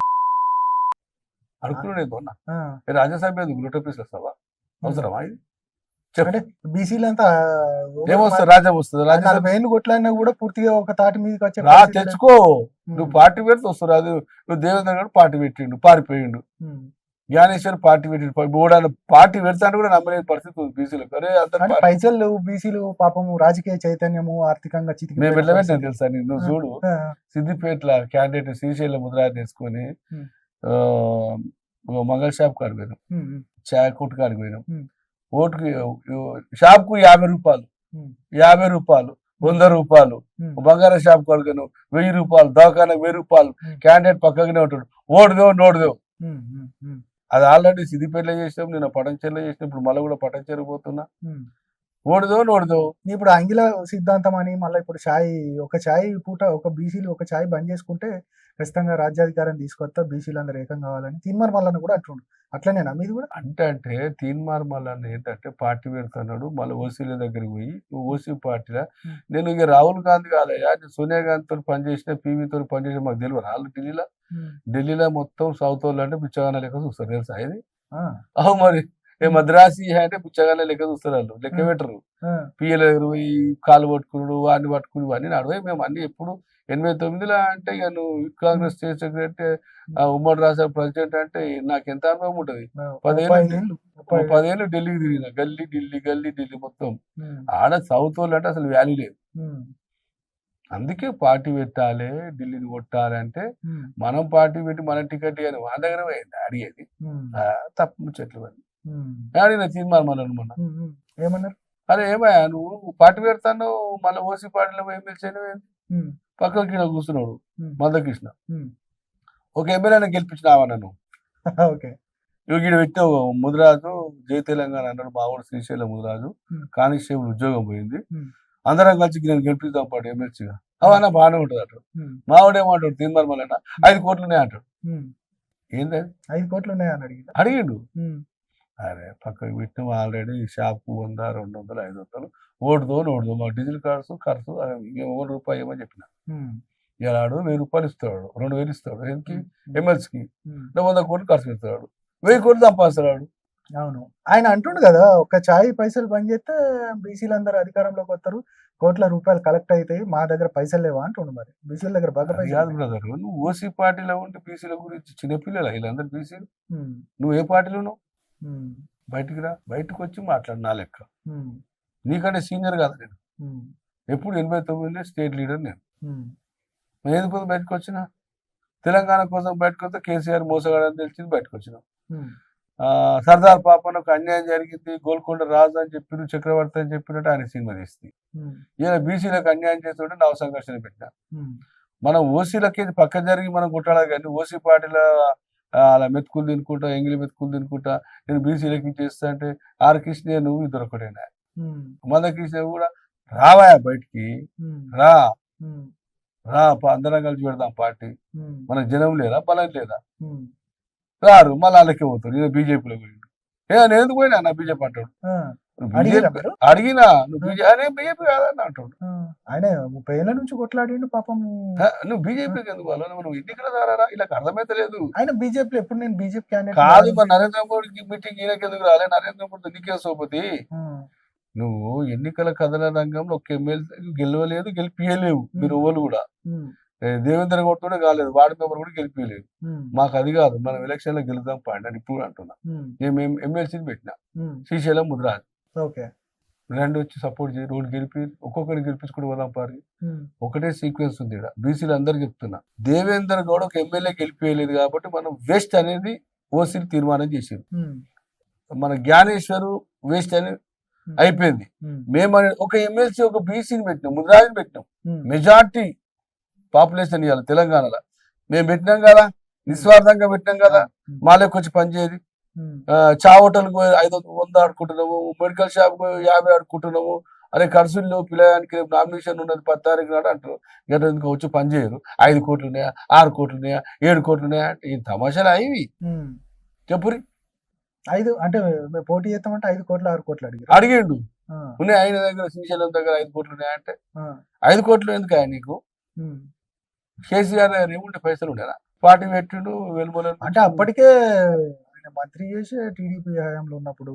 అడుక్కునుడేందో అన్న. ఆ! రాజ్యసభ ఎందుకు 100 వస్తావా? హ్మ్. అవసరమా ఇది? చెప్పు. అంటే బీసీలంతా ఏమొస్తది రాజ్యం వస్తది. రాజ్యసభ 40 ఏళ్ళు కొట్లాడినా కూడా పూర్తిగా ఒక తాటి మీదకొచ్చే రా పరిస్థితి లేదు. తెచ్చుకో. హ్మ్. నువ్వు పార్టీ పెడితే వస్తారు. అది నువ్వు దేవేంద్ర గారు పార్టీ పెట్టిండు. పారిపోయిండు. హ్మ్. జ్ఞానేశ్వర్ పార్టీ పెట్టి కూడా పార్టీ పెడతాను కూడా నమ్మలేని పరిస్థితి ఉంది బీసీలకు. అరే అందరు కానీ పైసలు లేవు బీసీలు పాపము రాజకీయ చైతన్యము ఆర్థికంగా మేము చితికిపోయిన ఎట్లా పెట్టినా పరిస్థితి. తెలుసా నీకు? నువ్వు చూడు, ఆ, సిద్దిపేటల క్యాండిడేట్ శ్రీశైలం ముద్రాజ్ తీసుకొని ఉమ్, మంగళ షాప్ కాడికి పోయినాం, ఉమ్, ఉమ్, చాయ్ కొట్టు కాడికి పోయినాం. ఉమ్, ఓటుకి షాప్ కు 50 రూపాయలు, ఉమ్, 50 రూపాయలు, 100 రూపాయలు. ఉమ్, బంగారం షాప్ కొడుకును 1000 రూపాయలు, దవాఖాన 1000 రూపాయలు. ఉమ్, క్యాండిడేట్ పక్కగానే ఉంటాడు, ఓటుదేవు నోటుదేవు. ఉమ్, ఉమ్, ఉమ్, అది ఆల్రెడీ సిద్దిపేటలో చేసినాం, నేను పటంచెర్లో చేసిన, ఇప్పుడు మళ్ళీ కూడా పటంచెరు పోతున్నా. ఉమ్. ఓటుదేవు నోటుదేవు. ఇప్పుడు అంగిల సిద్ధాంతం అని మళ్ళీ ఇప్పుడు ఒక ఛాయ్ పూట ఒక బీసీలు ఒక ఛాయ్ బంద్ చేసుకుంటే ఖచ్చితంగా రాజ్యాధికారం తీసుకొస్తా బీసీలు అందరూ ఏకం కావాలని తీన్మార్ మల్లన్న కూడా అంటుండు. అట్లనేనా మీది కూడా? అంటే తీన్మార్ మల్లన్న ఏంటంటే పార్టీ పెడుతున్నాడు, మళ్ళీ ఓసీల దగ్గరికి పోయి నువ్వు ఓసీ పార్టీలా ఉమ్, నేను ఇక రాహుల్ గాంధీ కాదయ్యా, నేను సోనియా గాంధీతో పనిచేసిన, పీవీతో పనిచేసిన, మాకు తెలియదు వాళ్ళు ఢిల్లీలో. ఉమ్, ఢిల్లీలో మొత్తం సౌత్ వాళ్ళు అంటే పిచ్చగానే లెక్క చూస్తారు తెలుసా ఇది? ఆ, అవు మరి ఏ మద్రాసి అంటే పిచ్చగానే లెక్క చూస్తారు వాళ్ళు, లెక్క ఉమ్, పెట్టరు. ఆ, పిఎల దగ్గర పోయి కాలు పట్టుకున్నాడు, వాడిని పట్టుకుని అన్ని నడవే. మేము అన్ని ఎప్పుడు 89లో అంటే ఇక నువ్వు కాంగ్రెస్ స్టేట్ సెక్రటరీ, ఉమ్మడి రాష్ట్ర ప్రెసిడెంట్ అంటే నాకు ఎంత అనుభవం ఉంటుంది. 10 ఏళ్ళు 35 ఏళ్ళు ఢిల్లీకి తిరిగిన, గల్లీ ఢిల్లీ గల్లీ ఢిల్లీ మొత్తం. ఉమ్, ఆడ సౌత్ వాళ్ళు అంటే అసలు వాల్యూ లేదు. ఉమ్, అందుకే పార్టీ పెట్టాలి, ఢిల్లీని కొట్టాలి అంటే ఉమ్, మనం పార్టీ పెట్టి మన టికెట్ కానీ వాళ్ళ దగ్గర పోయింది అడిగేది. ఉమ్, తప్పు చెట్లు అని ఉమ్, అడిగిన తీర్మానం మనం మొన్న. ఉమ్, ఉమ్. ఏమన్నారు? అరే ఏమయ్యా నువ్వు పార్టీ పెడతాను, మళ్ళీ ఓసీ పార్టీలో పోయి ఎమ్మెల్సీ ఉమ్, పక్కకి ఈయన కూర్చున్నాడు ఉమ్, మందకృష్ణ. ఉమ్. ఒక ఎమ్మెల్యేని గెలిపించినావా నన్ను? ఓకే. ఈడ పెట్టిన ముదిరాజు జై తెలంగాణ అన్నాడు, మా ఊరు శ్రీశైలం ముదిరాజు ఉమ్, కానిస్టేబుల్ ఉద్యోగం పోయింది, ఉమ్, అందరం కలిసి నేను గెలిపిద్దాం పాటు ఎమ్మెల్సీగా. అవన్నా బాగానే ఉంటుంది అంటాడు. ఉమ్, మావాడేమంటాడు తీర్మానం మళ్ళీ 5 కోట్లు ఉన్నాయి అంటాడు. ఉమ్. ఏంది 5 కోట్లు ఉన్నాయని అడిగిందా? అడిగిండు. ఉమ్, అరే పక్కకి పెట్టిన ఆల్రెడీ షాపు 100, 200, 500 ఓటుదో మా డీజిల్ ఖర్చు ₹1 ఏమని చెప్పిన. ఉమ్, ఇలా 1000 రూపాయలు ఇస్తాడు, 2000 ఇస్తాడు ఏంటి ఉమ్, ఎమ్మెల్సీకి, ఉమ్. 100 కోట్లు ఖర్చు పెడతాడు, 1000 కోట్లు సంపాదిస్తాడు. అవును. ఆయన అంటుండు కదా, ఒక ఛాయ్ పైసలు బంద్ చేస్తే బీసీలు అందరూ అధికారంలోకి వస్తారు, కోట్ల రూపాయలు కలెక్ట్ అవుతాయి, మా దగ్గర పైసలు లేవా అంటుండు. మరి బీసీల దగ్గర బాగా అది పైసలు కాదు ఉన్నాయి. బ్రదర్, నువ్వు ఓసీ పార్టీలో ఉంటే బీసీల గురించి చిన్నపిల్లల వీళ్ళందరూ బీసీలు. ఉమ్, నువ్వు ఏ పార్టీలో ఉన్నావు? ఉమ్, బయటికి రా, బయటకు వచ్చి మాట్లాడు నా లెక్క. ఉమ్, నీకంటే సీనియర్ కాదు నేను, ఉమ్, ఎప్పుడు 89లో స్టేట్ లీడర్ నేను. ఉమ్, నేను ఎందుకు బయటకు వచ్చిన? తెలంగాణ కోసం బయటకు వస్తే కేసీఆర్ మోసగాడని తెలిసింది బయటకు వచ్చినాం. ఉమ్, సర్దార్ పాపనకు అన్యాయం జరిగింది, గోల్కొండ రాజు అని చెప్పిన, చక్రవర్తి అని చెప్పినట్టు ఆయన సినిమా తీస్తుంది. ఉమ్, ఈయన బీసీలకు అన్యాయం చేస్తుంటే నవ సంఘర్షణ పెట్టిన. ఉమ్, మనం ఓసీలకి పక్క జరిగి మనం కొట్టాలి కానీ ఓసీ పార్టీల అలా మెతుకులు తినుకుంటా, ఎంగిలి మెతుకులు తినుకుంటా నేను బీసీలకి చేస్తా అంటే ఆర్ కృష్ణ నువ్వు ఇద్దరు ఒకటేనా? ఉమ్, మందకృష్ణ కూడా రావా బయటికి, ఉమ్, రా ఉమ్, రా అందరం కలిసి పెడదాం పార్టీ. ఉమ్, మనకు జనం లేదా, బలం లేదా? ఉమ్. రారు, మళ్ళీ వాళ్ళకే పోతారు. నేను బీజేపీలో పోయిండు. నేను ఎందుకు పోయినా నా బీజేపీ అంటాడు. ఆ, నువ్వు అడిగిరా బీజేపీ మీరు? అడిగినా నువ్వు బీజేపీ కాదని అంటాడు. ఆ, ఆయన 30 ఏళ్ల నుంచి కొట్లాడిండు పాపం. నువ్వు బీజేపీకి ఎందుకు వాళ్ళ నువ్వు ఎన్నికల ద్వారా ఇలా అర్థమైతలేదు. ఆయన బీజేపీలో ఎప్పుడు నేను బీజేపీ కాదు క్యాండిడేట్. మరి నరేంద్ర మోడీకి మీటింగ్ ఈయనకి ఎందుకు రాలే? నరేంద్ర మోడీ నీకే సోపతి. నువ్వు ఎన్నికల కథన రంగంలో ఒక ఎమ్మెల్యే గెలవలేదు, గెలిపియలేవు మీరు ఓళ్ళు కూడా. దేవేంద్ర గౌడ్ కూడా కాలేదు, వార్డు మెంబర్ కూడా గెలిపియలేదు. మాకు అది కాదు, మనం ఎలక్షన్ లో గెలుద్దాం పాండి అని ఇప్పుడు అంటున్నా. మేము ఎమ్మెల్సీని పెట్టినా శ్రీశైలం ముద్రాజ్. ఓకే. 2 వచ్చి సపోర్ట్ చేయి, 2 గెలిపి ఒక్కొక్కరిని గెలిపించుకుంటూ పోదాం పారి. ఒకటే సీక్వెన్స్ ఉంది ఇక్కడ, బీసీలు అందరు చెప్తున్నా. దేవేంద్ర గౌడ్ ఒక ఎమ్మెల్యే గెలిపియలేదు కాబట్టి మనం వేస్ట్ అనేది ఓసీలు తీర్మానం చేసింది. మన జ్ఞానేశ్వరు వేస్ట్ అని అయిపోయింది. మేము ఒక ఎమ్మెల్సీ ఒక బీసీని పెట్టినాం, ముద్రాజుని పెట్టినాం. మెజార్టీ పాపులేషన్ ఇవ్వాలి తెలంగాణలో మేము పెట్టినాం కదా, నిస్వార్థంగా పెట్టినాం కదా. మాలోకి వచ్చి పనిచేయదు. చా హోటల్కి 500 ఆడుకుంటున్నాము, మెడికల్ షాప్ 50 ఆడుకుంటున్నాము. అరే ఖర్చుల్లో పిల్లగానికి రేపు నామినేషన్ ఉన్నది 10 తారీఖు నాడు అంటారు. గట్రా ఎందుకు వచ్చి పని చేయరు. 5 కోట్లు ఉన్నాయా, 6 కోట్లు ఉన్నాయా, 7 కోట్లు ఉన్నాయా అంటే ఈ తమాషాలు అవి చెప్పురి. 5 అంటే మేము పోటీ చేస్తామంటే 5 కోట్లు 6 కోట్లు అడిగిండు. ఉన్నాయి ఆయన దగ్గర, శ్రీశైలం దగ్గర 5 కోట్లు ఉన్నాయంటే 5 కోట్లు ఎందుకు నీకు? కేసీఆర్ దగ్గర ఏముంటే పైసలు ఉండేనా? పార్టీ పెట్టిండు వెలుమల అంటే అప్పటికే ఆయన మంత్రి చేసి టీడీపీ హయాంలో ఉన్నప్పుడు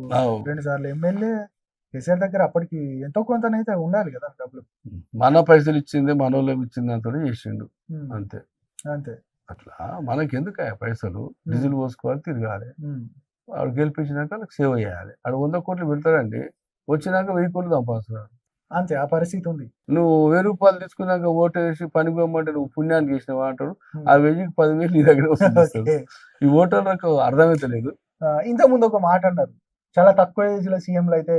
2 సార్లు ఎమ్మెల్యే. కేసీఆర్ దగ్గర అప్పటికి ఎంతో కొంతనైతే ఉండాలి కదా డబ్బులు. మన పైసలు ఇచ్చింది, మనోళ్ళం ఇచ్చింది అంతా చేసిండు అంతే. అంతే. అట్లా మనకెందుకు పైసలు డీజిల్ పోసుకోవాలి తిరగాలి ఉమ్, వాడు గెలిపించినాక వాళ్ళకి సేవ చేయాలి ఆడు 100 కోట్లు పెడతాడండి వచ్చినాక 1000 కోట్లు సంపాదిస్తున్నాడు అంతే ఆ పరిస్థితి ఉంది. నువ్వు 1000 రూపాయలు తీసుకున్నాక ఓటు వేసి పని పోమంటే నువ్వు పుణ్యానికి చేసినావా అంటాడు ఉమ్, ఆ 1000కి 10,000 నీ దగ్గర వస్తుంది ఓకే. ఈ ఓటర్లకు అర్థమైతే లేదు ఇంత ముందు ఒక మాట అన్నారు, చాలా తక్కువ ఏజ్ లో సీఎంలు అయితే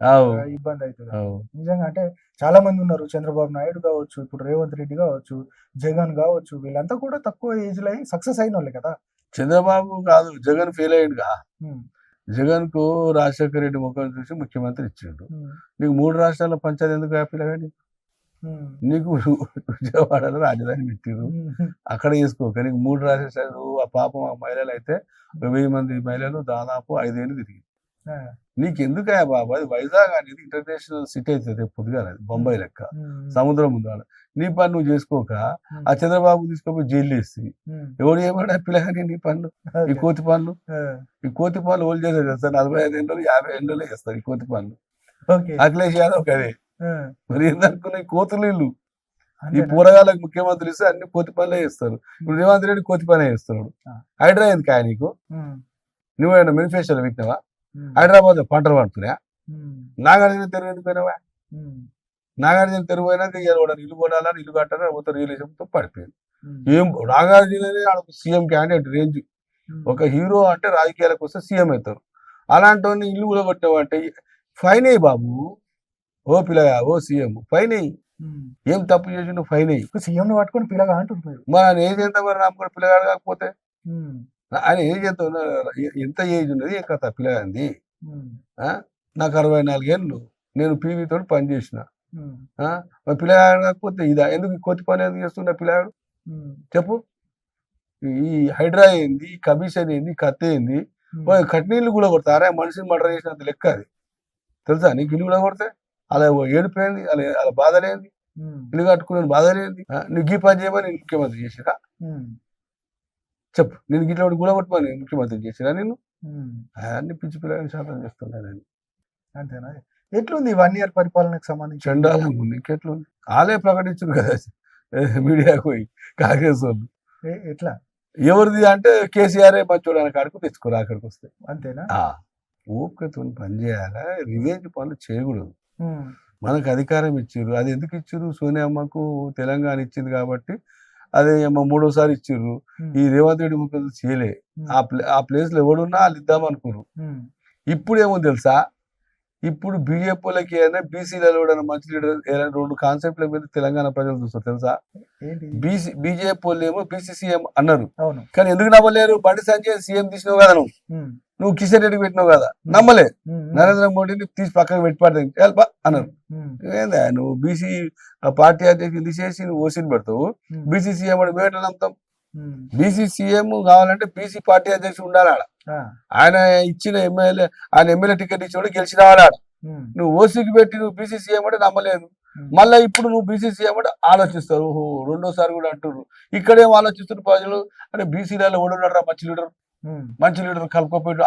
ఆవు ఇబ్బంది అవుతుంది. ఆవు నిజంగా అంటే చాలా మంది ఉన్నారు, చంద్రబాబు నాయుడు కావచ్చు, ఇప్పుడు రేవంత్ రెడ్డి కావచ్చు, జగన్ కావచ్చు, వీళ్ళంతా కూడా తక్కువ ఏజ్ లో సక్సెస్ అయిన వాళ్ళే కదా. చంద్రబాబు కాదు జగన్ ఫెయిల్ అయ్యాడుగా ఉమ్, జగన్ కు రాజశేఖర రెడ్డి ముఖం చూసి ముఖ్యమంత్రి ఇచ్చిండు ఉమ్, నీకు 3 రాష్ట్రాల పంచాయతీ ఎందుకు హ్యాపీగా ఉమ్, నీకు విజయవాడలో రాజధాని పెట్టిరు ఉమ్, అక్కడ చేసుకోక నీకు 3 రాజేశారు ఆ పాపం ఆ మహిళలు అయితే 1000 మంది మహిళలు దాదాపు 5 ఏళ్ళు తిరిగి ఆ, నీకెందుకు బాబు అది వైజాగ్ అనేది ఇంటర్నేషనల్ సిటీ అవుతుంది పొద్దుగా అది బొంబాయి లెక్క ఉమ్, సముద్రం ముందు ఆడ. నీ పని నువ్వు చేసుకోక ఆ చంద్రబాబు తీసుకొని జైలు వేసి ఉమ్, ఎవడు ఏమన్నా పిల్లగాని నీ పనులు ఈ ఓకే. కోతి పనులు ఆ, ఈ కోతి పనులు ఓళ్ళు చేస్తారు కదా 45 ఏళ్ళు 50 ఏళ్ళు చేస్తారు ఈ కోతి పనులు ఓకే. అఖిలేష్ యాదవ్ కదే ఆ, మరి ఏందనుకున్నా ఈ కోతులు వీళ్ళు ఈ అంతేనా? పూరగాళ్ళకి ముఖ్యమంత్రులు ఇస్తే అన్ని కోతి పనులే చేస్తారు ఇప్పుడు రేవంత్ రెడ్డి కోతి పనే చేస్తున్నాడు ఆ. హైడ్రా ఎందుకు నీకు ఉమ్, నువ్వేనా మేనిఫెస్టోలో పెట్టినావా ఉమ్, హైదరాబాద్ లో పంటలు పడుతున్నాయా ఉమ్, నాగార్జున తెరువు ఎందుకు పోయినావా ఉమ్, నాగార్జున తెరువు పోయినాక ఇవాళ ఇల్లు కొనాలని ఇల్లు కట్టాలని మొత్తం రియలిజంతో పడిపోయింది ఉమ్, ఏం నాగార్జుననే సీఎం క్యాండిడేట్ రేంజ్ ఉమ్, ఒక హీరో అంటే రాజకీయాలకు వస్తే సీఎం అవుతారు అలాంటి వాడిని ఇల్లు కూడా కొట్టావంటే ఫైన్ అయ్యి బాబు ఓ పిల్లగా ఓ సీఎం ఫైన్ అయ్యి ఉమ్. ఏం తప్పు చేసిండు ఫైన్ అయ్యి ఇప్పుడు సీఎం ని పట్టుకొని పిల్లగా అంటున్నారు. మరి ఆయన ఏజ్ ఎంత మరి రామకుడు పిల్లగాడు కాకపోతే ఉమ్, ఆయన ఏజ్ ఎంత ఎంత ఏజ్ ఉన్నది ఏ కథ పిల్లగాంది ఉమ్, నాకు 64 ఏళ్ళు నేను పీవీ తోటి పని చేసిన ఉమ్, మరి పిల్లగాడు కాకపోతే ఇదా ఎందుకు ఈ కొత్త పని ఎందుకు చేస్తున్నా పిల్లగాడు ఉమ్, చెప్పు ఈ హైడ్రా ఏంది ఈ కమిషన్ ఏంది కత్తి ఏంది ఉమ్, కట్నీళ్ళు కూడా కొడతారా మనిషిని మర్డర్ చేసినంత లెక్క అది తెలుసా నీకు ఇల్లు కూడా కొడితే అలా ఏడిపోయింది అలా అలా బాధలేంది ఉమ్, ఇల్లు కట్టుకునే బాధలేంది నువ్వు గీ పని చేయమని నేను ముఖ్యమంత్రి చేసిరా ఉమ్, చెప్పు నేను గిట్ల కూడా కొట్టమని ముఖ్యమంత్రి చేసిరా నేను ఉమ్. అన్ని పిచ్చి పిల్లలు శాతం చేస్తున్నాను అంతేనా? ఎట్లుంది 1 ఇయర్ పరిపాలనకు సంబంధించి? చండాలంగా ఉంది ఇంకెట్లుంది వాళ్ళే ప్రకటించారు కదా మీడియాకు పోయి కాంగ్రెస్ వాళ్ళు ఎట్లా? ఎవరిది అంటే కేసీఆర్ మంచోడు అని కాడికి తెచ్చుకోరు అక్కడికి వస్తే అంతేనా? ఓపికతో పని చేయాలా రివెంజ్ పనులు చేయకూడదు ఉమ్, మనకు అధికారం ఇచ్చిర్రు అది ఎందుకు ఇచ్చిర్రు సోనియమ్మకు తెలంగాణ ఇచ్చింది కాబట్టి అదే అమ్మ 3వ సారి ఇచ్చిర్రు ఉమ్, ఈ రేవంత్ రెడ్డి ముఖ్యమంత్రి చేయలే ఉమ్, ఆ ప్లేస్ లో ఎవడున్నా వాళ్ళు ఇద్దాం అనుకున్నారు ఉమ్, ఇప్పుడు ఏమో తెలుసా ఇప్పుడు బీజేపీలకి ఏదైనా బీసీలలో కూడా మంచి లీడర్ ఏదైనా 2 కాన్సెప్ట్ల మీద తెలంగాణ ప్రజలు చూస్తారు తెలుసా ఏంటి? బీజేపీ వాళ్ళు ఏమో బీసీసీఎం అన్నారు అవును. కానీ ఎందుకు నమ్మలేరు బండి సంజయ్ సీఎం తీసినావు కదా ఉమ్, నువ్వు కిషన్ రెడ్డి పెట్టినావు కదా నమ్మలే ఉమ్, ఉమ్, నరేంద్ర మోడీని తీసి పక్కకు పెట్టి పడతాయి అన్నారు ఉమ్, ఏందా నువ్వు బీసీ పార్టీ అధ్యక్షులు తీసేసి నువ్వు ఓసీని పెడతావు ఉమ్, బీసీ సీఎం అంటే వేటలు నమ్ముతాం ఉమ్, బీసీ సీఎం కావాలంటే బీసీ పార్టీ అధ్యక్షుడు ఉండాలి ఆడ ఆ, ఆయన ఇచ్చిన ఎమ్మెల్యే టికెట్ ఇచ్చినోడు గెలిచి రావాలి ఆడ ఉమ్, నువ్వు ఓసీకి పెట్టి నువ్వు బీసీ సీఎం అంటే నమ్మలేదు ఉమ్, మళ్ళీ ఇప్పుడు నువ్వు బీసీ సీఎం అంటే ఆలోచిస్తారు ఓహో 2వ సారి కూడా అంటున్నారు ఇక్కడేం ఆలోచిస్తున్నారు ప్రజలు అంటే బీసీలలో ఓడున్నారా ఉమ్, మంచి లీడర్ కలుపుకోపోయి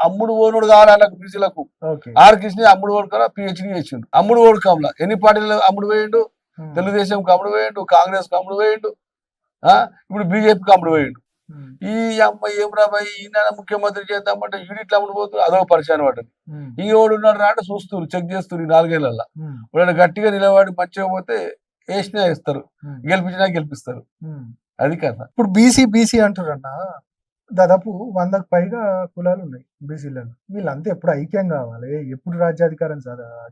అమ్ముడు ఓనుడు కావాలి వాళ్ళకు బీసీలకు ఓకే. ఆర్ కృష్ణ అమ్ముడు ఓడుకరా పిహెచ్డీ చేసిండు అమ్ముడు ఓడు కమలా ఎన్ని పార్టీలు అమ్ముడు వేయండు ఉమ్, తెలుగుదేశంకి అమ్ముడు వేయండు కాంగ్రెస్ కి అమ్ముడు వేయండు ఇప్పుడు బీజేపీకి అమ్ముడు వేయండు ఉమ్, ఈ అమ్మాయి ఏం రాబాయి ఈయన ముఖ్యమంత్రి చేద్దామంటే యూనిట్లు అమ్ముడు పోతుంది అదొక పరిచయం పడ్డది ఉమ్, ఈ ఓడు ఉన్నాడు అంటే చూస్తారు చెక్ చేస్తారు ఈ 4 ఏళ్లలో ఉమ్, ఇప్పుడు గట్టిగా నిలబడి మంచిగా పోతే వేసినా వేస్తారు ఉమ్, గెలిపించినా గెలిపిస్తారు ఉమ్. అది కదా ఇప్పుడు బీసీ అంటారన్న, దాదాపు 100కు పైగా కులాలు ఉన్నాయి బీసీలలో. వీళ్ళంతా ఎప్పుడు ఐక్యం కావాలి, ఎప్పుడు రాజ్యాధికారం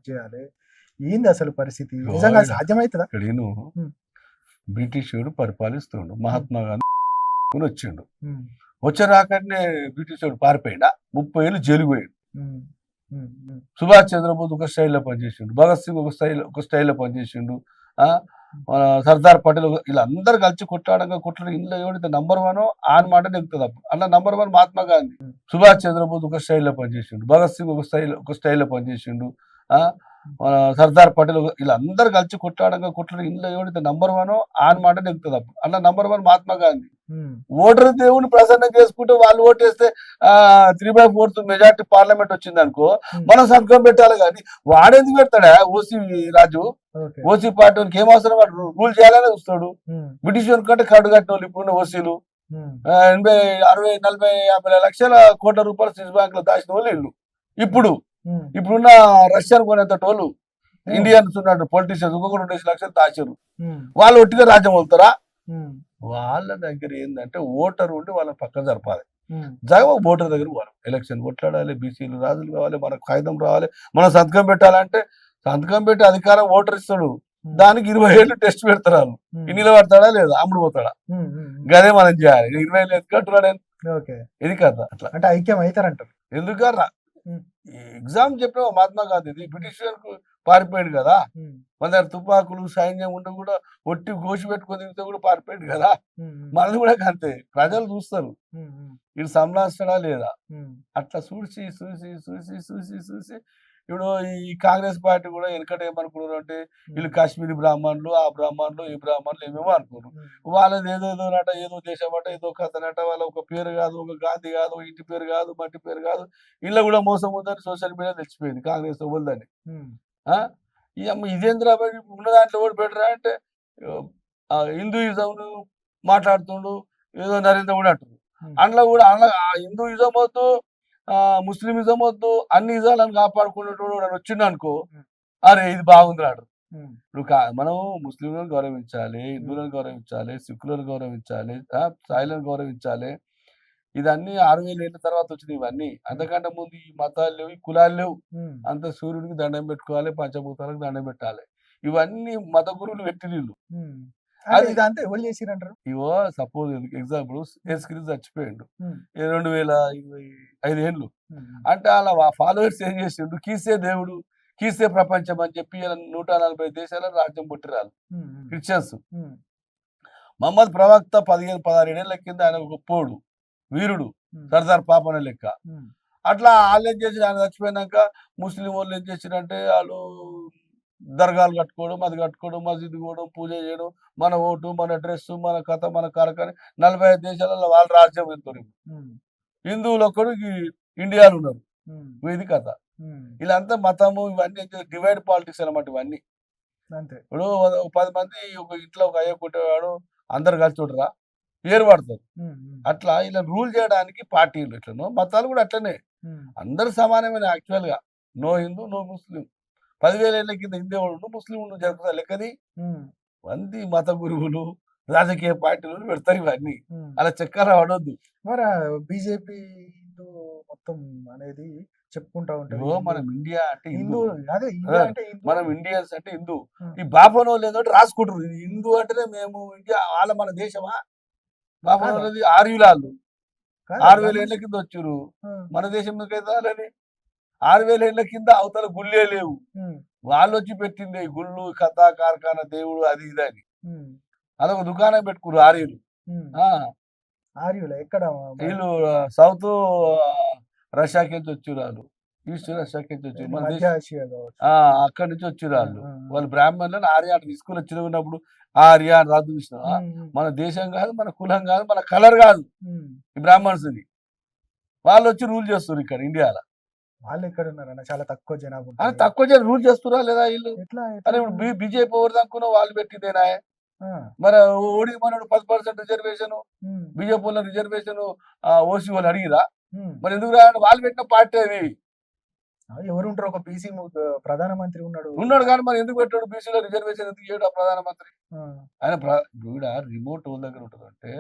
చేయాలి, ఏంది అసలు పరిస్థితి? నిజంగా సాధ్యమవుతుందా? ఇక్కడ ఉమ్, బ్రిటిషుడు పరిపాలిస్తుండు మహాత్మా గాంధీ వచ్చిండు ఉమ్, వచ్చరాకనే బ్రిటిషుడు పారిపోయిండా 30 ఏళ్ళు జైలుకు పోయిండు ఉమ్, ఉమ్, ఉమ్, సుభాష్ చంద్రబోస్ ఒక స్టైల్లో పనిచేసిండు భగత్ సింగ్ ఒక స్టైల్లో పనిచేసిండు మన సర్దార్ పటేల్ వీళ్ళందరూ కలిసి కొట్లాడంగా ఇంట్లో ఎవడైతే నంబర్ 1 ఆన్ మాట నెగ్గుతుంది అప్పుడు అలా నంబర్ 1 మహాత్మా గాంధీ సుభాష్ చంద్రబోస్ ఒక స్టైల్లో పనిచేసిండు భగత్ సింగ్ ఒక స్టైల్లో పనిచేసిండు మన సర్దార్ పటేల్ వీళ్ళందరూ కలిసి కొట్లాడి ఇందులో ఎవరైతే నంబర్ 1 ఆన్ మాట నెగ్గుతుంది అప్పుడు అలా నంబర్ 1 మహాత్మా గాంధీ. ఓటర్ దేవుని ప్రసన్నం చేసుకుంటే వాళ్ళు ఓటేస్తే 3/4 మెజార్టీ పార్లమెంట్ వచ్చింది అనుకో మనం సంతకం పెట్టాలి. కానీ వాడేందుకు పెడతాడా ఓసీ రాజు? ఓసీ పార్టీ వానికి ఏం అవసరం? వాడు రూల్ చేయాలనే చూస్తాడు. బ్రిటిష్ కంటే కడు కట్టిన వాళ్ళు ఇప్పుడున్న ఓసీలు 80, 60, 40, 50 లక్షల కోట్ల రూపాయలు స్విస్ బ్యాంక్ లో దాచిన వాళ్ళు వీళ్ళు. ఇప్పుడున్న రష్యన్ కొనేంత టోళ్ళు ఇండియన్స్ ఉన్నాడు పొలిటీషియన్స్ ఇంకొక 2 లక్షలు దాచారు. వాళ్ళు ఒట్టిగా రాజ్యం వెళ్తారా? వాళ్ళ దగ్గర ఏంటంటే ఓటర్ ఉండి వాళ్ళని పక్కన జరపాలి. ఓటర్ దగ్గర పోవాలి, ఎలక్షన్ కొట్లాడాలి, బీసీలు రాజులు కావాలి, మనకు కాగితం రావాలి, మనం సంతకం పెట్టాలంటే సంతకం పెట్టి అధికారం ఓటర్ ఇస్తాడు. దానికి 20 ఏళ్ళు టెస్ట్ పెడతారు. వాళ్ళు ఇన్నిలో పడతాడా లేదా అమ్ముడు పోతాడా? గదే మనం చేయాలి. 20 ఏళ్ళు ఎత్తుకుంటున్నాడు. ఇది కదా అట్లా అంటే ఐక్యం అవుతారంటారు. ఎందుకన్నా ఎగ్జామ్ చెప్పిన మహాత్మా గాంధీ బ్రిటిష్ పారిపోయాడు కదా. మన దగ్గర తుపాకులు సైన్యం ఉంటే కూడా ఒట్టి గోసి పెట్టుకొని తింటే కూడా పారిపోయాడు కదా. మనది కూడా అంతే. ప్రజలు చూస్తారు వీడు సంలాస్తాడా లేదా. అట్లా చూసి చూసి చూసి చూసి చూసి ఇప్పుడు ఈ కాంగ్రెస్ పార్టీ కూడా వెనకట ఏమనుకున్నారు అంటే వీళ్ళు కాశ్మీరీ బ్రాహ్మణులు, ఆ బ్రాహ్మణులు, ఈ బ్రాహ్మణులు ఏమేమో అనుకున్నారు. వాళ్ళది ఏదోనట, ఏదో దేశం అట, ఏదో కథనట, వాళ్ళ ఒక పేరు కాదు, ఒక గాంధీ కాదు, ఇంటి పేరు కాదు, మట్టి పేరు కాదు, ఇళ్ళ కూడా మోసం ఉందని సోషల్ మీడియా తెచ్చిపోయింది కాంగ్రెస్ వద్దని. ఈ అమ్మ ఇదేంద్రా ఉన్న దాంట్లో కూడా బెటరా అంటే హిందూయిజం మాట్లాడుతుండు, ఏదో నరేంద్ర కూడా అంటుంది. అందులో కూడా హిందూయిజం వద్దు, ముస్లిమిజం వద్దు, అన్ని ఇజాలను కాపాడుకునేటోడు వచ్చిండు అనుకో, అరే ఇది బాగుంది రాడు. ఇప్పుడు మనం ముస్లింలను గౌరవించాలి, హిందువులను గౌరవించాలి, సిక్కులను గౌరవించాలి, సాయిలను గౌరవించాలి. ఇదన్నీ 6000 ఏళ్ళ తర్వాత వచ్చింది ఇవన్నీ. అంతకంటే ముందు ఈ మతాలు లేవు, ఈ కులాలు లేవు. అంత సూర్యుడికి దండం పెట్టుకోవాలి, పంచభూతాలకు దండం పెట్టాలి. ఇవన్నీ మత గురువులు పెట్టినీళ్ళు. ఇదంతా ఎవరు చేసిరంటారు? ఇవో సపోజ్ ఎగ్జాంపుల్ యేసుక్రీస్తు చచ్చిపోయిండు 2025 ఏళ్ళు అంటే అలా ఫాలోవర్స్ ఏం చేసిండు, కీసే దేవుడు, కీసే ప్రపంచం అని చెప్పి 140 దేశాల రాజ్యం పుట్టిరాలు క్రిస్టియన్స్. మహమ్మద్ ప్రవక్త 15-16 ఏళ్ల కింద ఆయన గొప్పోడు, వీరుడు, సర్దార్ పాపన లెక్క. అట్లా వాళ్ళు ఏం చేసి ఆయన చచ్చిపోయినాక ముస్లిం వాళ్ళు ఏం చేసిరంటే వాళ్ళు దర్గాలు కట్టుకోవడం, అది కట్టుకోవడం, మసీద్ పోవడం, పూజ చేయడం, మన ఓటు, మన డ్రెస్, మన కథ, మన కార్యక్రమం 45 దేశాలలో వాళ్ళ రాజ్యం వెళ్తారు. హిందువులు ఒక్కడు ఇండియాలో ఉన్నారు. ఇది కథ. వీళ్ళంతా మతము ఇవన్నీ డివైడ్ పాలిటిక్స్ అన్నమాట ఇవన్నీ. ఇప్పుడు 10 మంది ఒక ఇంట్లో ఒక అయ్య కొట్టేవాడు అందరు కలిసి చూడరా పేరు పడతారు. అట్లా ఇలా రూల్ చేయడానికి పార్టీలు ఎట్లనో మతాలు కూడా అట్లనే అందరు సమానమైన. యాక్చువల్ గా నో హిందూ నో ముస్లిం. 10,000 ఏళ్ల కింద హిందూ ఉండు ముస్లిం ఉండు జరుగుతా లెక్కది. మంది మత గురువులు రాజకీయ పార్టీలు పెడతారు ఇవన్నీ. అలా చక్కర పడొద్దు. మరి బీజేపీ హిందూ మొత్తం అనేది చెప్పుకుంటా ఉంటారు. మనం ఇండియా అంటే హిందూ, మనం హిందూ ఇండియన్స్ అంటే హిందూ. ఈ బాపనో లేదంటే రాసుకుంటారు ఇది హిందూ అంటేనే మేము ఇండియా. వాళ్ళ మన దేశమా? బాపనోళ్ళది ఆర్యులాళ్ళు 6,000 ఏళ్ల కింద వచ్చారు. మన దేశం అయితే 6,000 ఏళ్ల కింద అవతల గుళ్ళే లేవు. వాళ్ళు వచ్చి పెట్టింది గుళ్ళు, కథ, కార్ఖానా, దేవుడు, అది ఇది అని. అదొక దుకాణం పెట్టుకున్నారు ఆర్యులు. ఆర్యులు ఎక్కడ? వీళ్ళు సౌత్ రష్యాకి నుంచి వచ్చారు, వాళ్ళు ఈస్ట్ రష్యాకి నుంచి వచ్చారు, మన అక్కడి నుంచి వచ్చారు వాళ్ళు. వాళ్ళు బ్రాహ్మణులను ఆర్య అటు తీసుకుని వచ్చినప్పుడు ఆర్య అని రద్దు చూసిన. మన దేశం కాదు, మన కులం కాదు, మన కలర్ కాదు ఈ బ్రాహ్మణ్స్. ఇది వాళ్ళు వచ్చి రూల్ చేస్తారు ఇక్కడ ఇండియాలో. వాళ్ళు ఎక్కడ ఉన్నారన్న? చాలా తక్కువ జనాభా. తక్కువ జనం రూల్ చేస్తురా లేదా వీళ్ళు? అరే బీజేపీ ఎవరు అనుకున్నా వాళ్ళు పెట్టిందేనా? మరి ఓడి మనోడు 10% రిజర్వేషన్, బీజేపీ వాళ్ళ రిజర్వేషన్ ఓసీ వాళ్ళు అడిగిరా? మరి ఎందుకు రాయండి? వాళ్ళు పెట్టిన పార్టీ అది. ఎవరు ఉంటారు? ఒక బీసీ ప్రధానమంత్రి ఉన్నాడు కానీ మరి ఎందుకు పెట్టాడు? బీసీలో రిజర్వేషన్ ఎందుకు చేయడు ప్రధానమంత్రి? ఆయన కూడా రిమోట్ వాళ్ళ దగ్గర ఉంటుంది. అంటే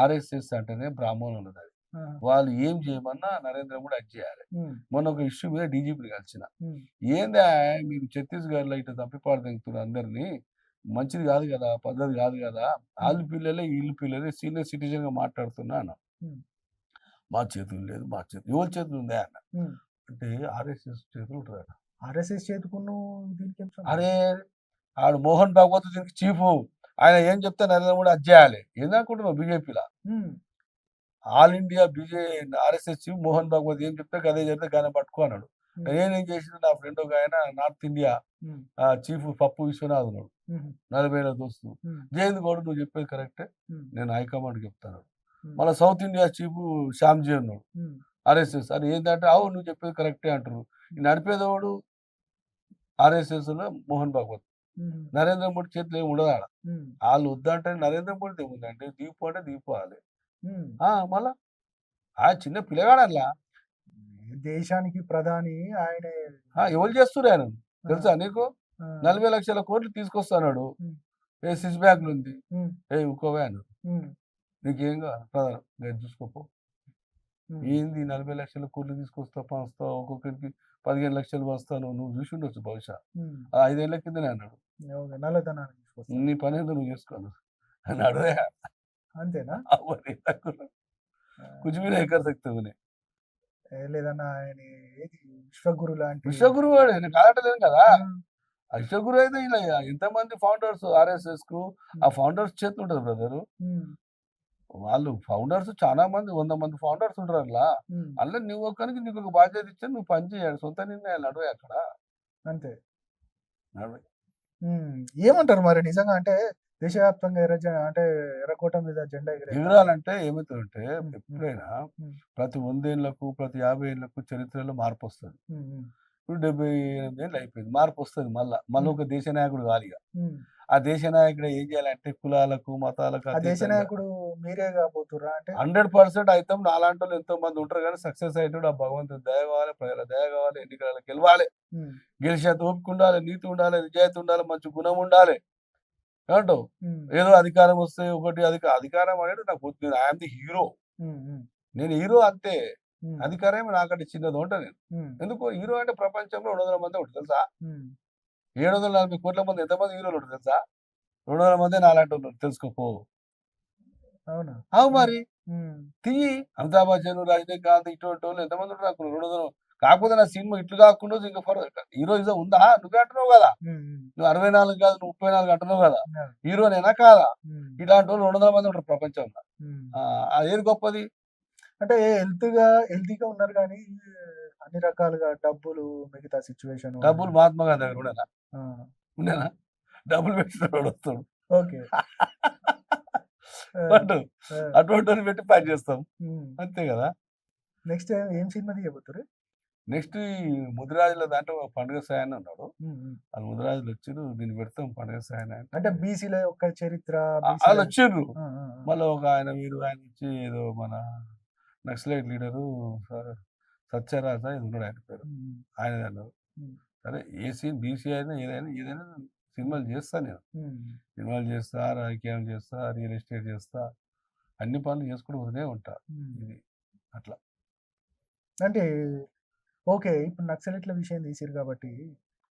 ఆర్ఎస్ఎస్ అంటేనే బ్రాహ్మణులు ఉన్నది. వాళ్ళు ఏం చేయమన్నా నరేంద్ర మోడీ అది చేయాలి. మొన్న ఒక ఇష్యూ మీద డీజీపీని కలిసిన, ఏందా మీరు ఛత్తీస్గఢ్ లో ఇట్లా తప్పిపాడు తెగుతున్నారు అందరినీ, మంచిది కాదు కదా, పద్ధతి కాదు కదా, వాళ్ళు పిల్లలే వీళ్ళు పిల్లలే సీనియర్ సిటిజన్ గా మాట్లాడుతున్నా అన్న. మా చేతులు లేదు, మా చేతులు ఎవరి చేతులు ఉందా అన్న. అంటే ఆర్ఎస్ఎస్ చేతులు ఉంటుంది అన్న. ఆర్ఎస్ఎస్ చేతుకున్న అరే ఆడు మోహన్ భాగవత్ దీనికి చీఫ్, ఆయన ఏం చెప్తే నరేంద్ర మోడీ అది చేయాలి. ఏందనుకుంటున్నావు? బీజేపీలో all India RSS chief Mohan Bhagwat ఏం చెప్తే అదే చెప్తే గానే పట్టుకో అన్నాడు. నేనేం చేసిన నా ఫ్రెండ్ ఒక ఆయన నార్త్ ఇండియా చీఫ్ పప్పు విశ్వనాథ్ ఉన్నాడు, 40 ఏళ్ళ దోస్తు. జయంత్ గౌడ్ నువ్వు చెప్పేది కరెక్టే, నేను హైకమాండ్ చెప్తాను. మళ్ళీ సౌత్ ఇండియా చీఫ్ శ్యామ్జీ ఉన్నాడు, ఆర్ఎస్ఎస్. అది ఏంటంటే అవు నువ్వు చెప్పేది కరెక్టే అంటారు. ఈ నడిపేదోడు ఆర్ఎస్ఎస్ లో మోహన్ భాగవత్, నరేంద్ర మోడీ చేతిలో ఏమి ఉండదు ఆడ. వాళ్ళు వద్దంటే నరేంద్ర మోడీ ఏముందంటే దీపు అంటే దీపాలి. మళ్ళా ఆ చిన్న పిల్లగాడల్లా దేశానికి ప్రధాని ఆయనే. ఎవరు చేస్తున్నారు ఆయన తెలుసా నీకు? 40 లక్షల కోట్లు తీసుకొస్తున్నాడు. ఏ సిస్ బ్యాగ్లు ఉంది, ఏ ఇంకోవే అను నీకేం ప్రధానం చూసుకోపో. ఏంది 40 లక్షల కోట్లు తీసుకొస్తావు పంచుతావు, ఒక్కొక్కరికి 15 లక్షలు వస్తాను, నువ్వు చూసి ఉండొచ్చు బహుశా. 5 ఏళ్ల కిందనే అన్నాడు, నీ పని ఏదో నువ్వు చేసుకోను అన్నాడు. అంతేనా? कुछ भी नहीं कर सकते उन्हें. లేదన్నా ఆయన విశ్వగురు లాంటి విశ్వగురు వాడు నేను కాదటలేదు కదా. విశ్వగురు అయితే ఇలా ఎంతమంది ఫౌండర్స్ ఆర్ఎస్ఎస్ కు ఆ ఫౌండర్స్ చేతి ఉంటుంది బ్రదరు. వాళ్ళు ఫౌండర్స్ చాలా మంది 100 మంది ఫౌండర్స్ ఉంటారు అలా. అలా నువ్వు ఒక్కరికి నీకు ఒక బాధ్యత ఇచ్చి నువ్వు పని చేయాలి, సొంత నిర్ణయాలు నడవే అక్కడ అంతే. నడవే. ఏమంటారు మరి నిజంగా అంటే దేశవ్యాప్తంగా అంటే ఎర్రకోట మీద జెండా ఎగరాలంటే ఏమవుతుందంటే ఎప్పుడైనా ప్రతి 100 ఏళ్లకు ప్రతి 50 ఏళ్లకు చరిత్రలో మార్పు వస్తుంది. ఇప్పుడు 78 ఏళ్ళు అయిపోయింది, మార్పు వస్తుంది. మళ్ళీ ఒక దేశ నాయకుడు కాదు. ఆ దేశ నాయకుడు ఏం చేయాలంటే కులాలకు మతాలకు దేశ నాయకుడు మీరే కాబోతురా అంటే 100% అయితే నాలాంటి వాళ్ళు ఎంతో మంది ఉంటారు కానీ సక్సెస్ అయ్యేటప్పుడు ఆ భగవంతుడు దయ కావాలి, ప్రజల దయ కావాలి, ఎన్నికలకు గెలవాలి, గెలిచేంత ఓపిక ఉండాలి, నీతి ఉండాలి, నిజాయితీ ఉండాలి, మంచి గుణం ఉండాలి. ఏమంటావు? ఏదో అధికారం వస్తే ఒకటి అధికారం అనేది నాకు వద్దు, ఐఎమ్ ది హీరో, నేను హీరో అంతే. అధికారం నాకంటే చిన్నది ఉంటా నేను. ఎందుకు హీరో అంటే ప్రపంచంలో 200 మంది ఉంటుంది తెలుసా? 740 కోట్ల మంది ఎంతమంది హీరోలు ఉంటారు తెలుసా? 200 మంది నాలాంటి ఉన్నారు తెలుసుకోపో. అవునా? అవు మరి తీయి. అమితాబ్ బచ్చన్, రజనీకాంత్ ఇటువంటి వాళ్ళు ఎంతమంది ఉంటారు నాకు 200. కాకపోతే నా సినిమా ఇట్లు కాకుండా ఇంకా హీరోయిజం ఉందా? నువ్వే అంటున్నావు కదా, నువ్వు 64 కాదు, నువ్వు 34 అంటున్నావు కదా, హీరోనేనా కాదా? ఇలాంటి వాళ్ళు 200 మంది ఉంటారు ప్రపంచంలో. ఏది గొప్పది అంటే హెల్తీగా ఉన్నారు కానీ అన్ని రకాలుగా డబ్బులు, మిగతా సిచ్యువేషన్. డబ్బులు మహాత్మా గాంధీ దగ్గర ఉండేనా? డబ్బులు పెట్టినోడు వస్తాడు. ఓకే. అటువంటి పెట్టి పని చేస్తాం అంతే కదా. నెక్స్ట్ ఏం సినిమా తీయబోతారు? నెక్స్ట్ ముదిరాజుల దాంట్లో పండుగ సాయన్ అన్నాడు. వాళ్ళు ముదిరాజులు వచ్చిండ్రు, దీన్ని పెడతాం పండుగ సాయన్ అంటే బీసీల యొక్క చరిత్ర వాళ్ళు వచ్చిండ్రు. మళ్ళీ ఒక ఆయన వచ్చి ఏదో మన నక్సలైట్ లీడరు సత్యరాజ ఇది ఉన్నాడు, ఆయన పేరు ఆయన అన్నారు. సరే ఏ సీన్ బీసీ అయినా ఏదైనా సినిమాలు చేస్తా, నేను సినిమాలు చేస్తా, రాజకీయం చేస్తా, రియల్ ఎస్టేట్ చేస్తా, అన్ని పనులు చేసుకుంటూ వదిలే ఉంటా. ఇది అట్లా అంటే ఓకే. ఇప్పుడు నక్సలైట్ల విషయం తీసిరు కాబట్టి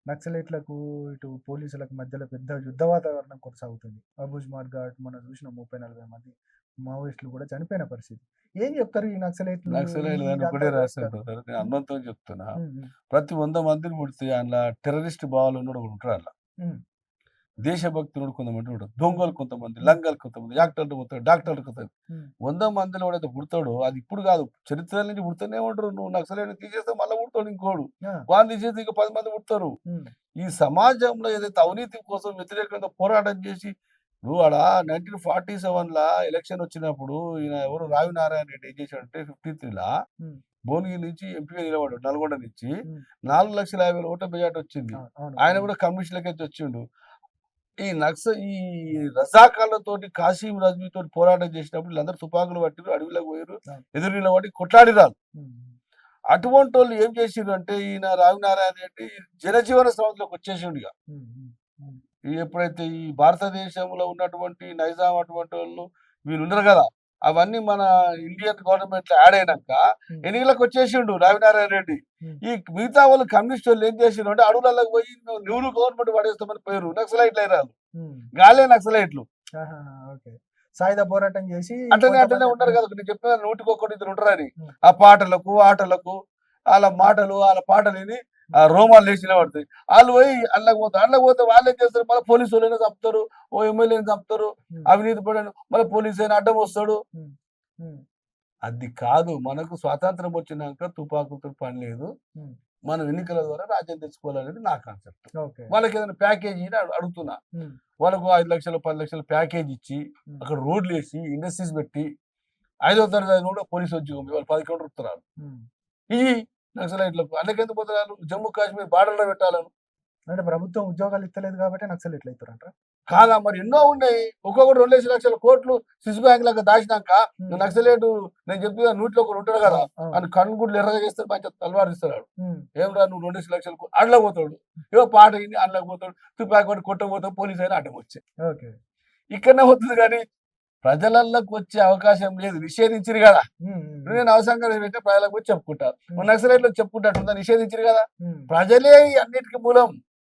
నక్సలైట్లకు ఇటు పోలీసులకు మధ్యలో పెద్ద యుద్ధ వాతావరణం కొనసాగుతుంది. అబుజ్మార్ ఘాట్ మనం చూసిన 30-40 మంది మావోయిస్టులు కూడా చనిపోయిన పరిస్థితి. ఏం చెప్తారు ఈ నక్సలైట్లు? ఒకటే రాశారు, నేను అనుభవంతో చెప్తున్నా. ప్రతి 100 మందిని పుడితే అందులో టెర్రరిస్ట్ భావాలు ఉన్నాడు ఒకడు ఉంటారు. అలా దేశభక్తులు కొంతమంది ఉంటాడు, దొంగలు కొంతమంది, లంగలు కొంతమంది, యాక్టర్లు కొంతమంది, డాక్టర్లు కొంతమంది. 100 మందిలో వాడైతే పుడతాడు, అది ఇప్పుడు కాదు, చరిత్ర నుంచి పుడుతూనే ఉంటారు. నువ్వు నక్సలైట్ తీసేస్తే మళ్ళీ పుడతాడు ఇంకోడు, వాళ్ళు తీసేస్తే ఇంకా 10 మంది పుడతారు. ఈ సమాజంలో ఏదైతే అవినీతి కోసం వ్యతిరేకంగా పోరాటం చేసి నువ్వు ఆడ 1947 ఎలక్షన్ వచ్చినప్పుడు ఈయన ఎవరు రావి నారాయణ రెడ్డి ఏం చేశాడంటే 53 భువనగిరి నుంచి ఎంపీగా నిలబడ్డాడు, నల్గొండ నుంచి 4,50,000 ఓట్ల మెజార్టీ వచ్చింది. ఆయన కూడా కమ్యూనిస్టులకైతే వచ్చిండు. ఈ రజాకాళ్ళతోటి కాసిం రజ్మీ తోటి పోరాటం చేసినప్పుడు వీళ్ళందరూ తుపాకులు పట్టిరు, అడవిలోకి పోయారు, ఎదురు నిలబడి కొట్లాడిరారు. అటువంటి వాళ్ళు ఏం చేసిండ్రు అంటే ఈయన రావినారాయణ రెడ్డి జనజీవన సంస్థలోకి వచ్చేసిండు. ఇక ఎప్పుడైతే ఈ భారతదేశంలో ఉన్నటువంటి నైజాం అటువంటి వాళ్ళు వీళ్ళు ఉన్నారు కదా, అవన్నీ మన ఇండియన్ గవర్నమెంట్ లో యాడ్ అయినాక ఎన్నికలకు వచ్చేసిండు రావినారాయణ రెడ్డి. ఈ మిగతా వాళ్ళు కమ్యూనిస్ట్ వాళ్ళు ఏం చేసిండు అంటే అడవులకు పోయి నువ్వు గవర్నమెంట్ పడేస్తామని పోయారు, నక్సలైట్లు అయినారు. గాలే నక్సలైట్లు సాయుధ పోరాటం చేసి అట్లనే ఉంటారు కదా. నేను చెప్పిన 100-1 ఉంటారని ఆ పాటలకు ఆటలకు వాళ్ళ మాటలు వాళ్ళ పాటలు విని రోమాలు లేచి నిలబడతాయి. వాళ్ళు పోయి అల్లకి పోతే వాళ్ళు ఏం చేస్తారు, మళ్ళీ పోలీసు వాళ్ళైనా చంపుతారు, ఓ ఎమ్మెల్యేని చంపుతారు, అవినీతి పడాను మళ్ళీ పోలీసు అయినా అడ్డం వస్తాడు. అది కాదు, మనకు స్వాతంత్రం వచ్చినాక తుపాకులతో పని లేదు, మనం ఎన్నికల ద్వారా రాజ్యం తెచ్చుకోవాలనేది నా కాన్సెప్ట్. ఓకే. వాళ్ళకి ఏదైనా ప్యాకేజీ అడుగుతున్నా. హ్మ్. వాళ్ళకు 5,00,000, 10,00,000 ప్యాకేజ్ ఇచ్చి, హ్మ్. అక్కడ రోడ్లేసి, ఇండస్ట్రీస్ పెట్టి, 5వ తరగతి చదివిన కూడా పోలీసు ఉద్యోగం వాళ్ళు 10 కిలోమీటర్లు ఉత్తరాలు. హ్మ్. ఇయ్యి నక్సలైట్లకు. అందుకెందుకు పోతున్నారు? జమ్మూ కాశ్మీర్ బార్డర్‌లో పెట్టాలను. అంటే ప్రభుత్వం ఉద్యోగాలు ఇస్తలేదు కాబట్టి నక్సలైట్లు అయితురంటారా? కాదా మరి ఎన్నో ఉన్నాయి. ఒక్కొక్కడు 2,00,000 కోట్లు స్విస్ బ్యాంక్ లాగా దాచినాక హ్మ్. నక్సలైటు నేను చెప్తున్నా నూటిలో ఒకడు ఉంటాడు కదా! అవును. అని కన్నుగుడ్లు ఎర్రగా చేస్తే మంచిగా తలవారు ఇస్తాడు. హ్మ్. ఏమిరా నువ్వు 2,00,000 అందులో పోతాడు. ఏవో పాట విని అందులోకి పోతాడు. తుపాకి పట్టి కొట్టకపోతాడు. పోలీసు అయినా అడ్డం వచ్చాయి. ఓకే. ఇక్కడనే పోతుంది కానీ ప్రజలలోకి వచ్చే అవకాశం లేదు. నిషేధించిరు కదా! హ్మ్. ఇప్పుడు నేను అవసరంగా పెట్టే ప్రజలకు వచ్చి చెప్పుకుంటాను. హ్మ్. నక్సలైట్లకు చెప్పుకుంటా నిషేధించిరు కదా! హ్మ్. ప్రజలే ఈ అన్నిటికి మూలం.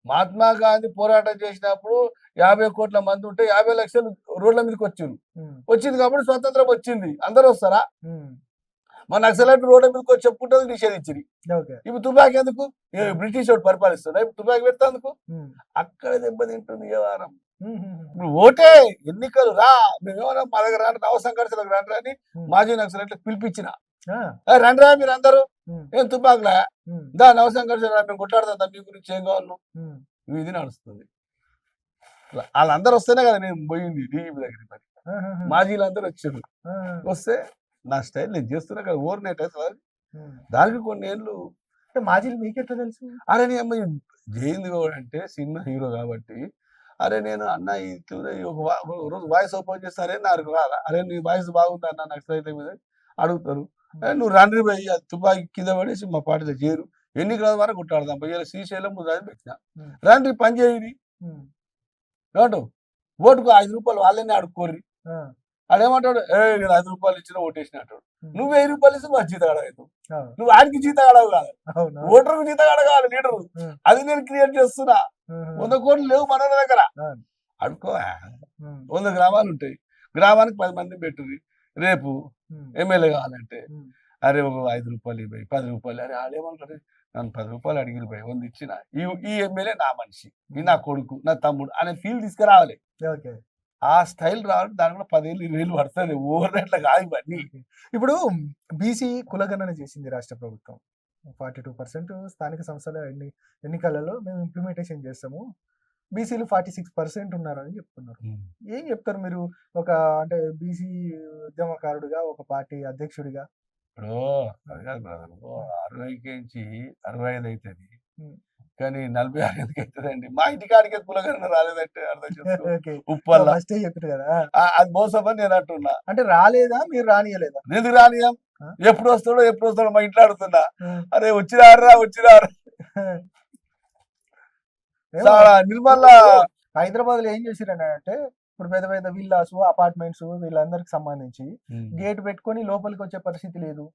మహాత్మా గాంధీ పోరాటం చేసినప్పుడు 50 కోట్ల మంది ఉంటే 50 లక్షలు రోడ్ల మీదకి వచ్చిండ్రు. హ్మ్. వచ్చింది కాబట్టి స్వతంత్రం వచ్చింది. అందరూ వస్తారా? హ్మ్. మన నక్సలైట్ రోడ్ల మీదకి వచ్చి చెప్పుకుంటే నిషేధించిరి. ఓకే. ఇప్పుడు తుపాకీ ఎందుకు? బ్రిటిష్ వాడు పరిపాలిస్తున్నా ఇప్పుడు తుపాకీ పెడతాందుకు? హ్మ్. అక్కడ దెబ్బతింటుంది వ్యవహారం. హుహుహు. ఇప్పుడు ఓటే ఎన్నికలు రా మేమేమన్నా మా దగ్గర రాండి నవ సంఘర్షణకు రండి అని హ్మ్. మాజీ నక్సలైట్లకు పిలిపించిన. ఆ! రండిరా మీరు అందరూ హ్మ్. ఏం తుపాకులా హ్మ్. దా నవ సంఘర్షణ మేము కొట్లాడదా మీ గురించి ఏం కావాలి నువ్వు? హ్మ్. ఇది నడుస్తుంది. వాళ్ళందరూ వస్తేనే కదా నేను పోయింది డీజీపీ దగ్గరికి మరి. ఆహాహా! మాజీలందరూ వచ్చారు. ఆ! వస్తే నా స్టైల్ నేను చేస్తున్నా కదా ఓవర్ నైట్ అవుతుంది. హ్మ్. దానికి కొన్ని ఏళ్ళు అంటే మాజీలు మీకెట్లా తెలుసు? అరే నీ అమ్మ జయంత్ గౌడ్ అంటే సినిమా హీరో కాబట్టి అరే నేను అన్న ఇట్లా ఒక రోజు వాయిస్ ఓపెన్ చేస్తే అరే నాకు రారా అరే నీ వాయిస్ బాగుంది అన్న నక్సలైట్ల మీద అడుగుతారు. నువ్వు రండి పోయి ఆ తుపాకి కింద పడేసి మా పార్టీలో చేరు ఎన్నికల వరకు కొట్టాడదాం పోయి శ్రీశైలం ముందు పెట్టిన హ్మ్. రండి పని చేయండి హ్మ్. ఏమంటావు ఓటుకు రూ. 5 వాళ్ళనే అడుక్కోర్రి ఆ! ఆడేమంటాడు నేను రూ. 5 ఇచ్చినా ఓటేసిన అంటాడు. హ్మ్. నువ్వు రూ. 1000 ఇస్తే మా జీతగాడు అవుతావు. ఆ! నువ్వు ఆడికి జీతగాడవు కాదు అవును. ఓటర్కు జీతగాడు కావాలి లీడరు. హ్మ్. అది నేను క్రియేట్ చేస్తున్నా. హుహు. 100 కోట్లు లేవు మన దగ్గర అవును. అడుకో హ్మ్. 100 గ్రామాలు ఉంటాయి. గ్రామానికి 10 మందిని పెట్టుర్రి. రేపు హ్మ్. ఎమ్మెల్యే కావాలంటే హ్మ్. అరే ఒక రూ. 5 ఇవ్వయి, రూ. 10 అరే ఆడేమంటారు నన్ను రూ. 10 అడిగిరు భయ్ 100 ఇచ్చిన. ఈ ఈ ఎమ్మెల్యే నా మనిషి. ఇది నా కొడుకు, నా తమ్ముడు అనే ఫీల్ తీసుకురావాలి. ఓకే. ఆ స్టైల్ రావాలి దానికి కూడా 10 ఏళ్ళు, 20 ఏళ్ళు పడతది. ఓవర్‌నైట్‌ల కాదు ఇవన్నీ. ఓకే. ఇప్పుడు బీసీ కులగణన చేసింది రాష్ట్ర ప్రభుత్వం. 42% స్థానిక సంస్థల ఎన్నికలలో మేము ఇంప్లిమెంటేషన్ చేస్తాము. బీసీలు 46% ఉన్నారని చెప్తున్నారు. హ్మ్. ఏం చెప్తారు మీరు? ఒక అంటే బీసీ ఉద్యమకారుడిగా, ఒక పార్టీ అధ్యక్షుడిగా? ఇప్పుడు అది కాదు బ్రదర్. హ్మ్. 60కి నుంచి 65 అయితది. హ్మ్. కానీ 46 ఎందుకు అయితదండి? మా ఇంటికాడికే కులగణన రాలేదంటే అర్థం చేసుకో. ఓకే. ఉప్పల్ల. ఫస్టే చెప్పిర్రు కదా! అది మోసమని నేను అంటున్నా. అంటే రాలేదా? మీరు రానియలేదా? ఎందుకు రానియం? ఆ! ఎప్పుడొస్తాడో మా ఇంట్లో అడుగుతున్నా. హ్మ్. అరే వచ్చినారురా వచ్చినారు. ఏమో నిర్మల ఇప్పుడు హైదరాబాద్‌లో ఏం చేసిరనంటే, ఇప్పుడు పెద్ద పెద్ద విల్లాసు, అపార్ట్మెంట్స్ వీళ్ళందరికి సంబంధించి గేట్ పెట్టుకొని లోపలికొచ్చే పరిస్థితి లేదు.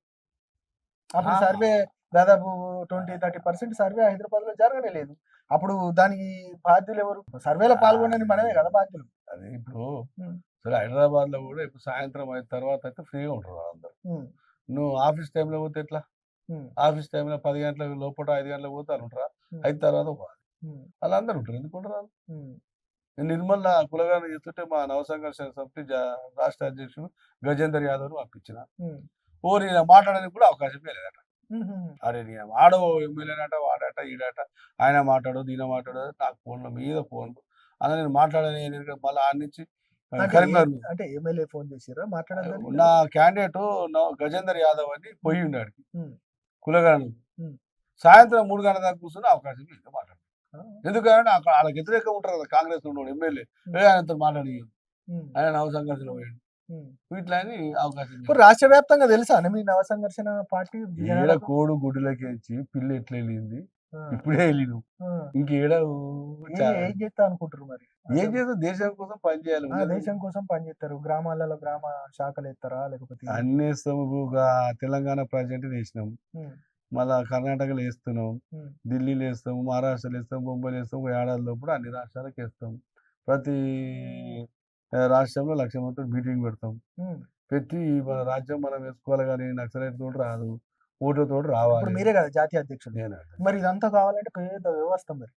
అప్పుడు ఆ! సర్వే దాదాపు 20, 30% సర్వే హైదరాబాద్‌లో జరగనే లేదు. అప్పుడు దానికి బాధ్యులెవరు? సర్వేలో పాల్గొనని మనమే కదా బాధ్యులు. అది ఇప్పుడు హ్మ్. సరే హైదరాబాద్‌లో కూడా ఇప్పుడు సాయంత్రం అయిన తర్వాత అయితే ఫ్రీగా ఉంటారు వాళ్ళందరూ. హ్మ్. నువ్వు ఆఫీస్ టైమ్‌లో పోతే ఎట్లా? హ్మ్. ఆఫీస్ టైమ్‌లో 10 గంటలకు లోపట 5 గంటలకు పోతే ఆళ్ళుంటరా? హ్మ్. 5 తర్వాత పోవాలి. హ్మ్. ఆళ్ళందరూ ఉంటారు. ఎందుకు ఉండరు ఆళ్ళు? హ్మ్. నేను నిర్మల్‌ల కులగణన చేస్తుంటే మా నవసంఘర్షణ సమితి రాష్ట్ర అధ్యక్షుడు గజేందర్ యాదవ్‌ని పంపించిన. హ్మ్. ఈయన మాట్లాడడానికి కూడా అవకాశం ఇవ్వలేదట. హుహుహు. అరే నీ ఆడో ఎమ్మెల్యేనట, వాడట, ఈడట, ఆయన మాట్లాడదు, ఈయన మాట్లాడదు. నాకు ఫోన్‌ల మీద ఫోన్‌లు. అలా నేను మాట్లాడని మళ్ళీ ఆడ నుంచి అంటే కరీంనగర్ అంటే ఎమ్మెల్యే ఫోన్ చేసిర్రా మాట్లాడొద్దని? నా లేకపోతే క్యాండిడేటు గజేందర్ యాదవ్ అని పోయిండాడికి హ్మ్. కులగణనకి. హ్మ్. సాయంత్రం 3 గంటల దాకా కూర్చొని అవకాశం లేదు మాట్లాడడానికి. ఆ! ఎందుకంటే అక్కడ ఆళ్ళకి వ్యతిరేకంగా ఉంటారు కదా! కాంగ్రెస్ ఉన్నోడు ఎమ్మెల్యే. హ్మ్. ఆయనతో మాట్లాడనీయరు. హ్మ్. ఆయన నవ సంఘర్షణలో పోయిండు. హ్మ్. ఇట్లా అని అవకాశం ఇప్పుడు లేదు. రాష్ట్ర వ్యాప్తంగా తెలుసా అండి మీ నవ సంఘర్షణ పార్టీ ఏడ జనాలకు? కోడు గుడ్డులకేంచి పిల్ల ఎట్లా ఎళ్ళింది? ఆ! ఇప్పుడే ఎళ్ళినవు. ఆ! ఇంకేడ ఏం చేత్తా అనుకుంటుర్రు మరి? ఏం అసలు చేస్తాం దేశం కోసం పని చేయాలి. ఉన్నది దేశం కోసం పనిచేస్తారు. గ్రామాలలో గ్రామ శాఖలేత్తరా? లేకపోతే అన్నేస్తాము. తెలంగాణ ప్రాజెక్ట్ ఏసినాం. హ్మ్. మళ్ళా కర్ణాటకలో ఏస్తున్నాం. హ్మ్. ఢిల్లీలో ఏస్తాం. మహారాష్ట్రలో ఏస్తాం. ముంబైలో ఏస్తాం. ఒక ఏడాది లోపల అన్ని రాష్ట్రాలకు ఏస్తాం. ప్రతి రాష్ట్రంలో 1,00,000 మందితో మీటింగ్ పెడతాం. హ్మ్. పెట్టి మన రాజ్యం మనం వేసుకోవాలి గానీ నక్సలైట్ తోటి రాదు. ఓట్లతోటి ఇప్పుడు రావాలి. మీరే కదా జాతీయ అధ్యక్షులు. నేనంట. మరి ఇదంతా కావాలంటే పెద్ద వ్యవస్థ మరి.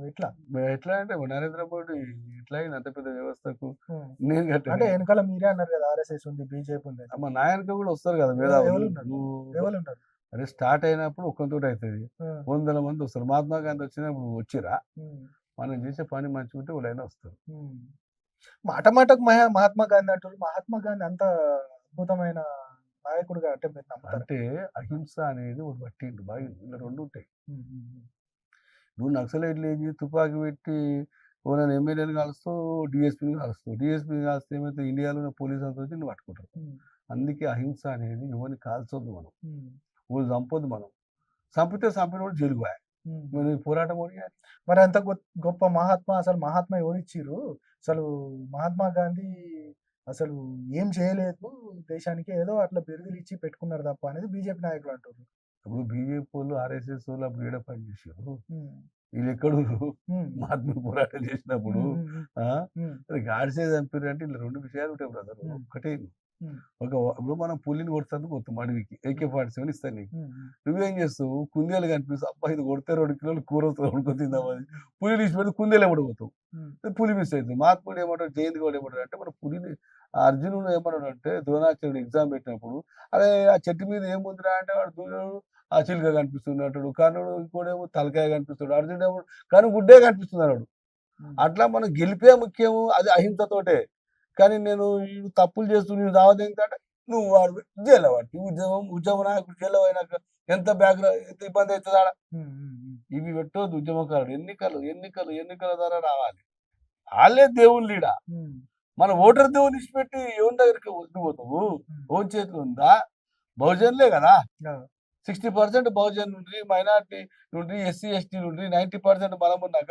ఎట్లా? ఎట్లా అంటే నరేంద్ర మోడీ ఎట్లా అయింది అంత పెద్ద వ్యవస్థకు హ్మ్. నేను అంటే కట్టాను. ఎనకాల మీరే అన్నారు కదా! ఆర్ఎస్ఎస్ ఉంది, బీజేపీ ఉందని. మా నాయనక కూడా వస్తారు కదా మేధావులు. ఎవలున్నారు? నువ్వు ఎవలున్నారు? అరే స్టార్ట్ అయినప్పుడు ఒక్కనితోటి అవుతుంది, ఆ! వందల మంది వస్తారు. మహాత్మా గాంధీ వచ్చినప్పుడు వచ్చిరా, హ్మ్. మనం చేసే పని మంచిగుంటే వాళ్ళైనా వస్తారు. హ్మ్. మాట మాటకు మహాత్మా గాంధీ అంటుర్రు. మహాత్మా గాంధీ అంత అద్భుతమైన నాయకుడుగా అంటే మీరు నమ్ముతారా? అంటే అహింస అనేది ఒకటి పట్టిండు బాగా. ఇలా రెండు ఉంటాయి. హ్మ్. హ్మ్. నువ్వు నక్సలైట్లు ఏం చేసి తుపాకీ పెట్టి ఓనైనా ఎమ్మెల్యేని కాలుస్తావు, డీఎస్పీని కాలుస్తావు. డీఎస్పీని కాల్స్తే ఏమైతే ఇండియాలో ఉన్న పోలీసు అంతా వచ్చి నిన్ను పట్టుకుంటారు. హ్మ్. అందుకే అహింస అనేది ఎవరిని కాల్చొద్దు మనం. హ్మ్. ఓళ్ళు చంపొద్దు మనం. చంపితే చంపినోడు జైలుకు పోయే. హ్మ్. మరి ఈ పోరాటం ఎవరు చేయాలి? మరి అంత గొప్ప మహాత్మా అసలు మహాత్మా ఎవరిచ్చిర్రు? అసలు మహాత్మా గాంధీ అసలు ఏం చేయలేదు దేశానికి. ఏదో అట్లా బిరుదులిచ్చి పెట్టుకున్నారు తప్ప అనేది బీజేపీ నాయకులు అంటుర్రు. ఇప్పుడు బీజేపీ వాళ్ళు, ఆర్ఎస్ఎస్ వాళ్ళు అప్పుడు ఏడ పని చేసారు. హ్మ్. వీళ్ళెక్కడుర్రు? హ్మ్. మహాత్ములు పోరాటం చేసినప్పుడు హ్మ్. హ్మ్. హ్మ్. ఆ! హ్మ్. అది గాడ్సే చంపిర్రు అంటే ఇలా 2 విషయాలు ఉంటాయి బ్రదర్. హ్మ్. ఒక్కటే హ్మ్. ఇప్పుడు మనం పులిని కొడతానికి పోతాం అడవికి. AK-47 ఇస్తాను నీకు. హ్మ్. హ్మ్. నువ్వేం చేస్తావు? కుందేలు కనిపిస్తే అబ్బా! ఇది కొడితే 2 కిలోలు కూర వస్తది వండుకొని తిందామని. హ్మ్. పులిని ఇడిచిపెట్టి కుందేలు ఎమ్మట పోతావు. హ్మ్. పులి మిస్ అయితుంది. మహాత్ముడు ఏమంటాడు? జయంతి గౌడ్ ఏమంటాడు అంటే మన పులిని అర్జునుడు ఏమన్నాడంటే ద్రోణాచార్యుడు ఎగ్జామ్ పెట్టినప్పుడు, "అరే! ఆ చెట్టు మీద ఏముందిరా" అంటే వాడు దూరాడు. ఆ చిలుక కనిపిస్తుంది అంటాడు. కర్ణుడు ఇంకోడేమో తలకాయ కనిపిస్తాడు. అర్జునుడేమో కనుగుడ్డే కనిపిస్తుంది అన్నాడు. హ్మ్. అట్లా మనం గెలిపే ముఖ్యము. అది అహింసతోటే. కానీ నేను ఈడు తప్పులు చేస్తూ నేను దావదేంటంటే నువ్వు వాడు జైల్లో పట్టు. ఉద్యమ నాయకుడు జైల్లో పోయినాక ఎంత ఇబ్బంది అయితది ఆడ. హ్మ్. హ్మ్. హ్మ్. ఇవి పెట్టొద్దు ఉద్యమకారుడు. ఎన్నికల ద్వారా రావాలి. ఆళ్ళే దేవుళ్ళీడ. హ్మ్. మన ఓటర్ దేవుడిని ఇడిచిపెట్టి ఎవని దగ్గరికి ఎందుకు పోతావు? హ్మ్. ఓన్ చేతిలో ఉందా? బహుజనులే గదా! ఆ! 60% బహుజనులుండ్రి, మైనారిటీ నుండ్రి, ఎస్సీ, ఎస్టీలుండ్రి, 90% బలమున్నాక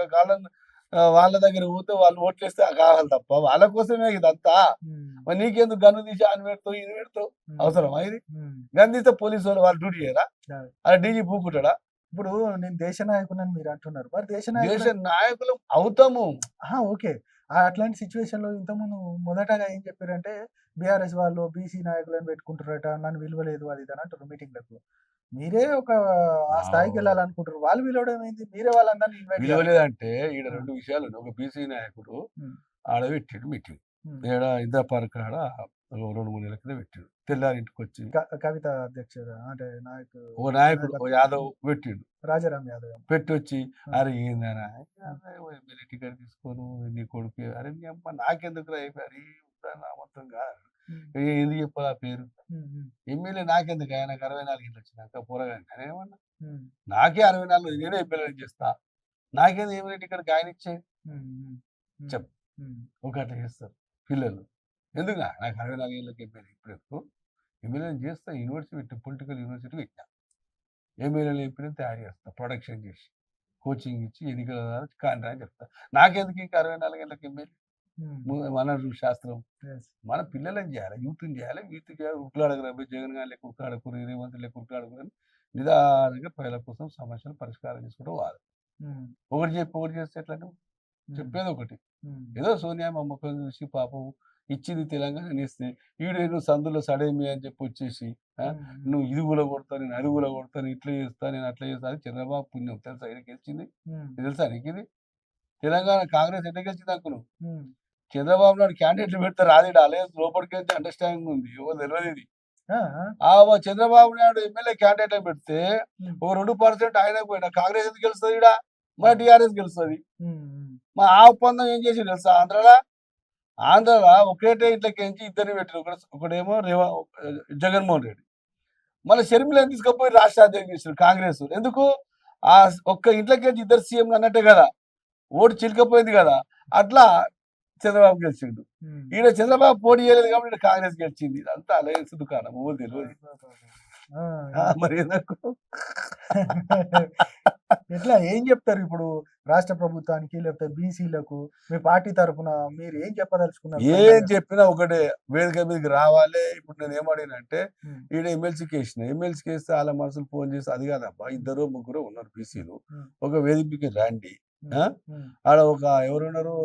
వాళ్ళ దగ్గరికి పోతే వాళ్ళు ఓట్లేస్తే కావాలి తప్ప వాళ్ళ కోసమే ఇదంతా. హ్మ్. మరి నీకెందుకు గన్ను తీసి ఆన పెడతావు, ఇది పెడతావు? హ్మ్. అవసరమా ఇది? హ్మ్. గన్ తీస్తే పోలీసోళ్ళు వాళ్ళు డ్యూటీ చేయరా? అదే. ఆడ డీజీ పూకుంటాడా? ఇప్పుడు నేను దేశ నాయకుడినని మీరు అంటున్నారు. మరి దేశ దేశ నాయకుడు నాయకులం అవుతాము. అహా! ఓకే. అట్లాంటి సిట్యుయేషన్‌లో ఇంతకుముందు మొదటగా ఏం చెప్పారంటే, బీఆర్ఎస్ వాళ్ళు బీసీ నాయకులను పెట్టుకుంటుర్రట. నన్ను పిలవలేదు అది ఇది అని అంటుర్రు మీటింగ్‌లకు. మీరే ఒక ఆ ఆవ్ స్థాయికెళ్ళాలనుకుంటుర్రు. వాళ్ళు పిలవడం ఏంది? మీరే వాళ్ళందరిని ఇన్వైట్ చేయాలి కదా! విలువలేదంటే ఈడ ఆ! 2 విషయాలున్నాయి. ఒక బీసీ నాయకుడు హ్మ్. ఆడ పెట్టిండు మీటింగ్. హ్మ్. ఏడ ఇందిరా పార్క్ కాడ 2, 3 నెలల కింద పెట్టిండు. తెల్లారి ఇంటికొచ్చి కవిత అధ్యక్షుడు అంటే ఓ నాయకుడు, ఓ నాయకత్వం. యాదవ్ పెట్టిండు. రాజారాం యాదవ్. పెట్టొచ్చి, హ్మ్. "అరే ఏందినాయనా హ్మ్. ఎమ్మెల్యే టికెట్ తీసుకోను నీ కొడుకే" "అరే నీ అమ్మ నాకెందుకురా అరే నా మొత్తం కాదు. హ్మ్. ఎందుకు చెప్పాలి ఆ పేరు? హ్మ్. హ్మ్. ఎమ్మెల్యే నాకెందుకు నాకు 64 ఏళ్ళు వచ్చినాక పోరగాడిని" నేనేమన్నా? హ్మ్. నాకే 64 నేనే ఎమ్మెల్యేని చేస్తా. నాకేంది ఎమ్మెల్యే టికెట్ ఆయనిచ్చేయి హ్మ్. హ్మ్. హ్మ్. చెప్పు. హ్మ్. ఒకట్లా చేస్తారు పిల్లలు. ఎందుకు నాకు 64 ఏళ్ళకి ఎమ్మెల్యే ఇప్పుడెందుకు? ఎమ్మెల్యేని చేస్తా యూనివర్సిటీ పెట్టి పొలిటికల్ యూనివర్సిటీ పెట్టినా. ఎమ్మెల్యేలు ఎప్పుడైనా తయారు చేస్తా ప్రొడక్షన్ చేసి. కోచింగ్ ఇచ్చి ఎన్నికల ద్వారా కాండ్రా అని చెప్తా. నాకెందుకు ఇంక 64 గంటలకి ఎమ్మెల్యే? హ్మ్. మనరు శాస్త్రం. యెస్. మన పిల్లలని చేయాలి. యూత్‌ని చేయాలి. ఉరుకులాడకురా పోయి జగన్ గాని లెక్క ఉరుకులాడకుర్రి, రేవంత్ లెక్క ఉరుకులాడకుర్రి అని నిదానంగా ప్రజల కోసం సమస్యలు పరిష్కారం చేసుకుంటూ పోవాలి. హ్మ్. ఒకటి చెప్పి ఒకటి చేస్తే ఎట్లా నువ్వు? హ్మ్. చెప్పేదొకటి. హ్మ్. ఏదో సోనియా మా ముఖం చూసి పాపం ఇచ్చింది తెలంగాణ ఇస్తే ఈడేదో సందులో సడేమి అని చెప్పి వచ్చేసి ఆ! హ్మ్. హ్మ్. నువ్వు ఇది కూలగొడతా, నేను అది కూలగొడతా, ఇట్లా చేస్తా, నేను అట్లా చేస్తా అని చంద్రబాబు పుణ్యం తెలుసా ఈయన గెలిచింది? హ్మ్. ఇది తెలుసా నీకిది? తెలంగాణ కాంగ్రెస్ ఎట్లా గెలిచింది అనుకున్నావు? హ్మ్. చంద్రబాబు నాయుడు క్యాండిడేట్లు పెడితే రాదు అలయన్స్ లోపలికెళ్తే అండర్‌స్టాండింగ్ ఉంది. ఎవరు తెలవదిది. ఆ! ఆ! చంద్రబాబు నాయుడు ఎమ్మెల్యే క్యాండిడేట్‌లని పెడితే హ్మ్. ఓ 2% ఆయనకు పోయినా కాంగ్రెస్ ఎందుకు గెలుస్తది ఈడ? మన టీఆర్ఎస్ గెలుస్తది. హ్మ్. హ్మ్. ఆ ఒప్పందం ఏం చేసిండు తెలుసా ఆంధ్రాల? ఆంధ్రాల ఒకటే ఇంట్లోకేంచి ఇద్దరిని పెట్టిరు. ఒకడేమో జగన్మోహన్ రెడ్డి. మళ్ళీ షర్మిలని తీసుకపోయి రాష్ట్ర అధ్యక్షుడు చేసిండు కాంగ్రెస్. ఎందుకు? ఒక్క ఇంట్లోకేంచి ఇద్దరు సీఎంలు అన్నట్టే కదా! ఓటు చిలికపోయింది కదా! అట్లా చంద్రబాబు గెలిచిండు. హ్మ్. ఈడ చంద్రబాబు పోటీ చేయలేదు కాబట్టి ఈడ కాంగ్రెస్ గెలిచింది. ఇదంతా అలయన్స్ దుకాణం. ఎవరు తెలవది. ఆ! మరి ఎందుకు? ఎట్లా ఏం జెప్తారు ఇప్పుడు రాష్ట్ర ప్రభుత్వానికి లేకపోతే బీసీలకు మీ పార్టీ తరపున మీరు ఏం చెప్పదలుచుకున్నారు ఏం ఫైనల్‌గా? చెప్పినా ఒకటే వేదిక మీదకి రావాలే. ఇప్పుడు నేనేమడిగానంటే హ్మ్. ఈడ ఎమ్మెల్సీకేసిన. ఎమ్మెల్సీకేస్తే ఆళ్ళ మనుషులు ఫోన్ చేసి అది కాదబ్బా! హ్మ్. ఇద్దరో ముగ్గురో ఉన్నారు బీసీలు. హ్మ్. ఒక వేదికకి రండి. హ్మ్. ఆ! హ్మ్. ఆడ ఒక ఎవరున్నారు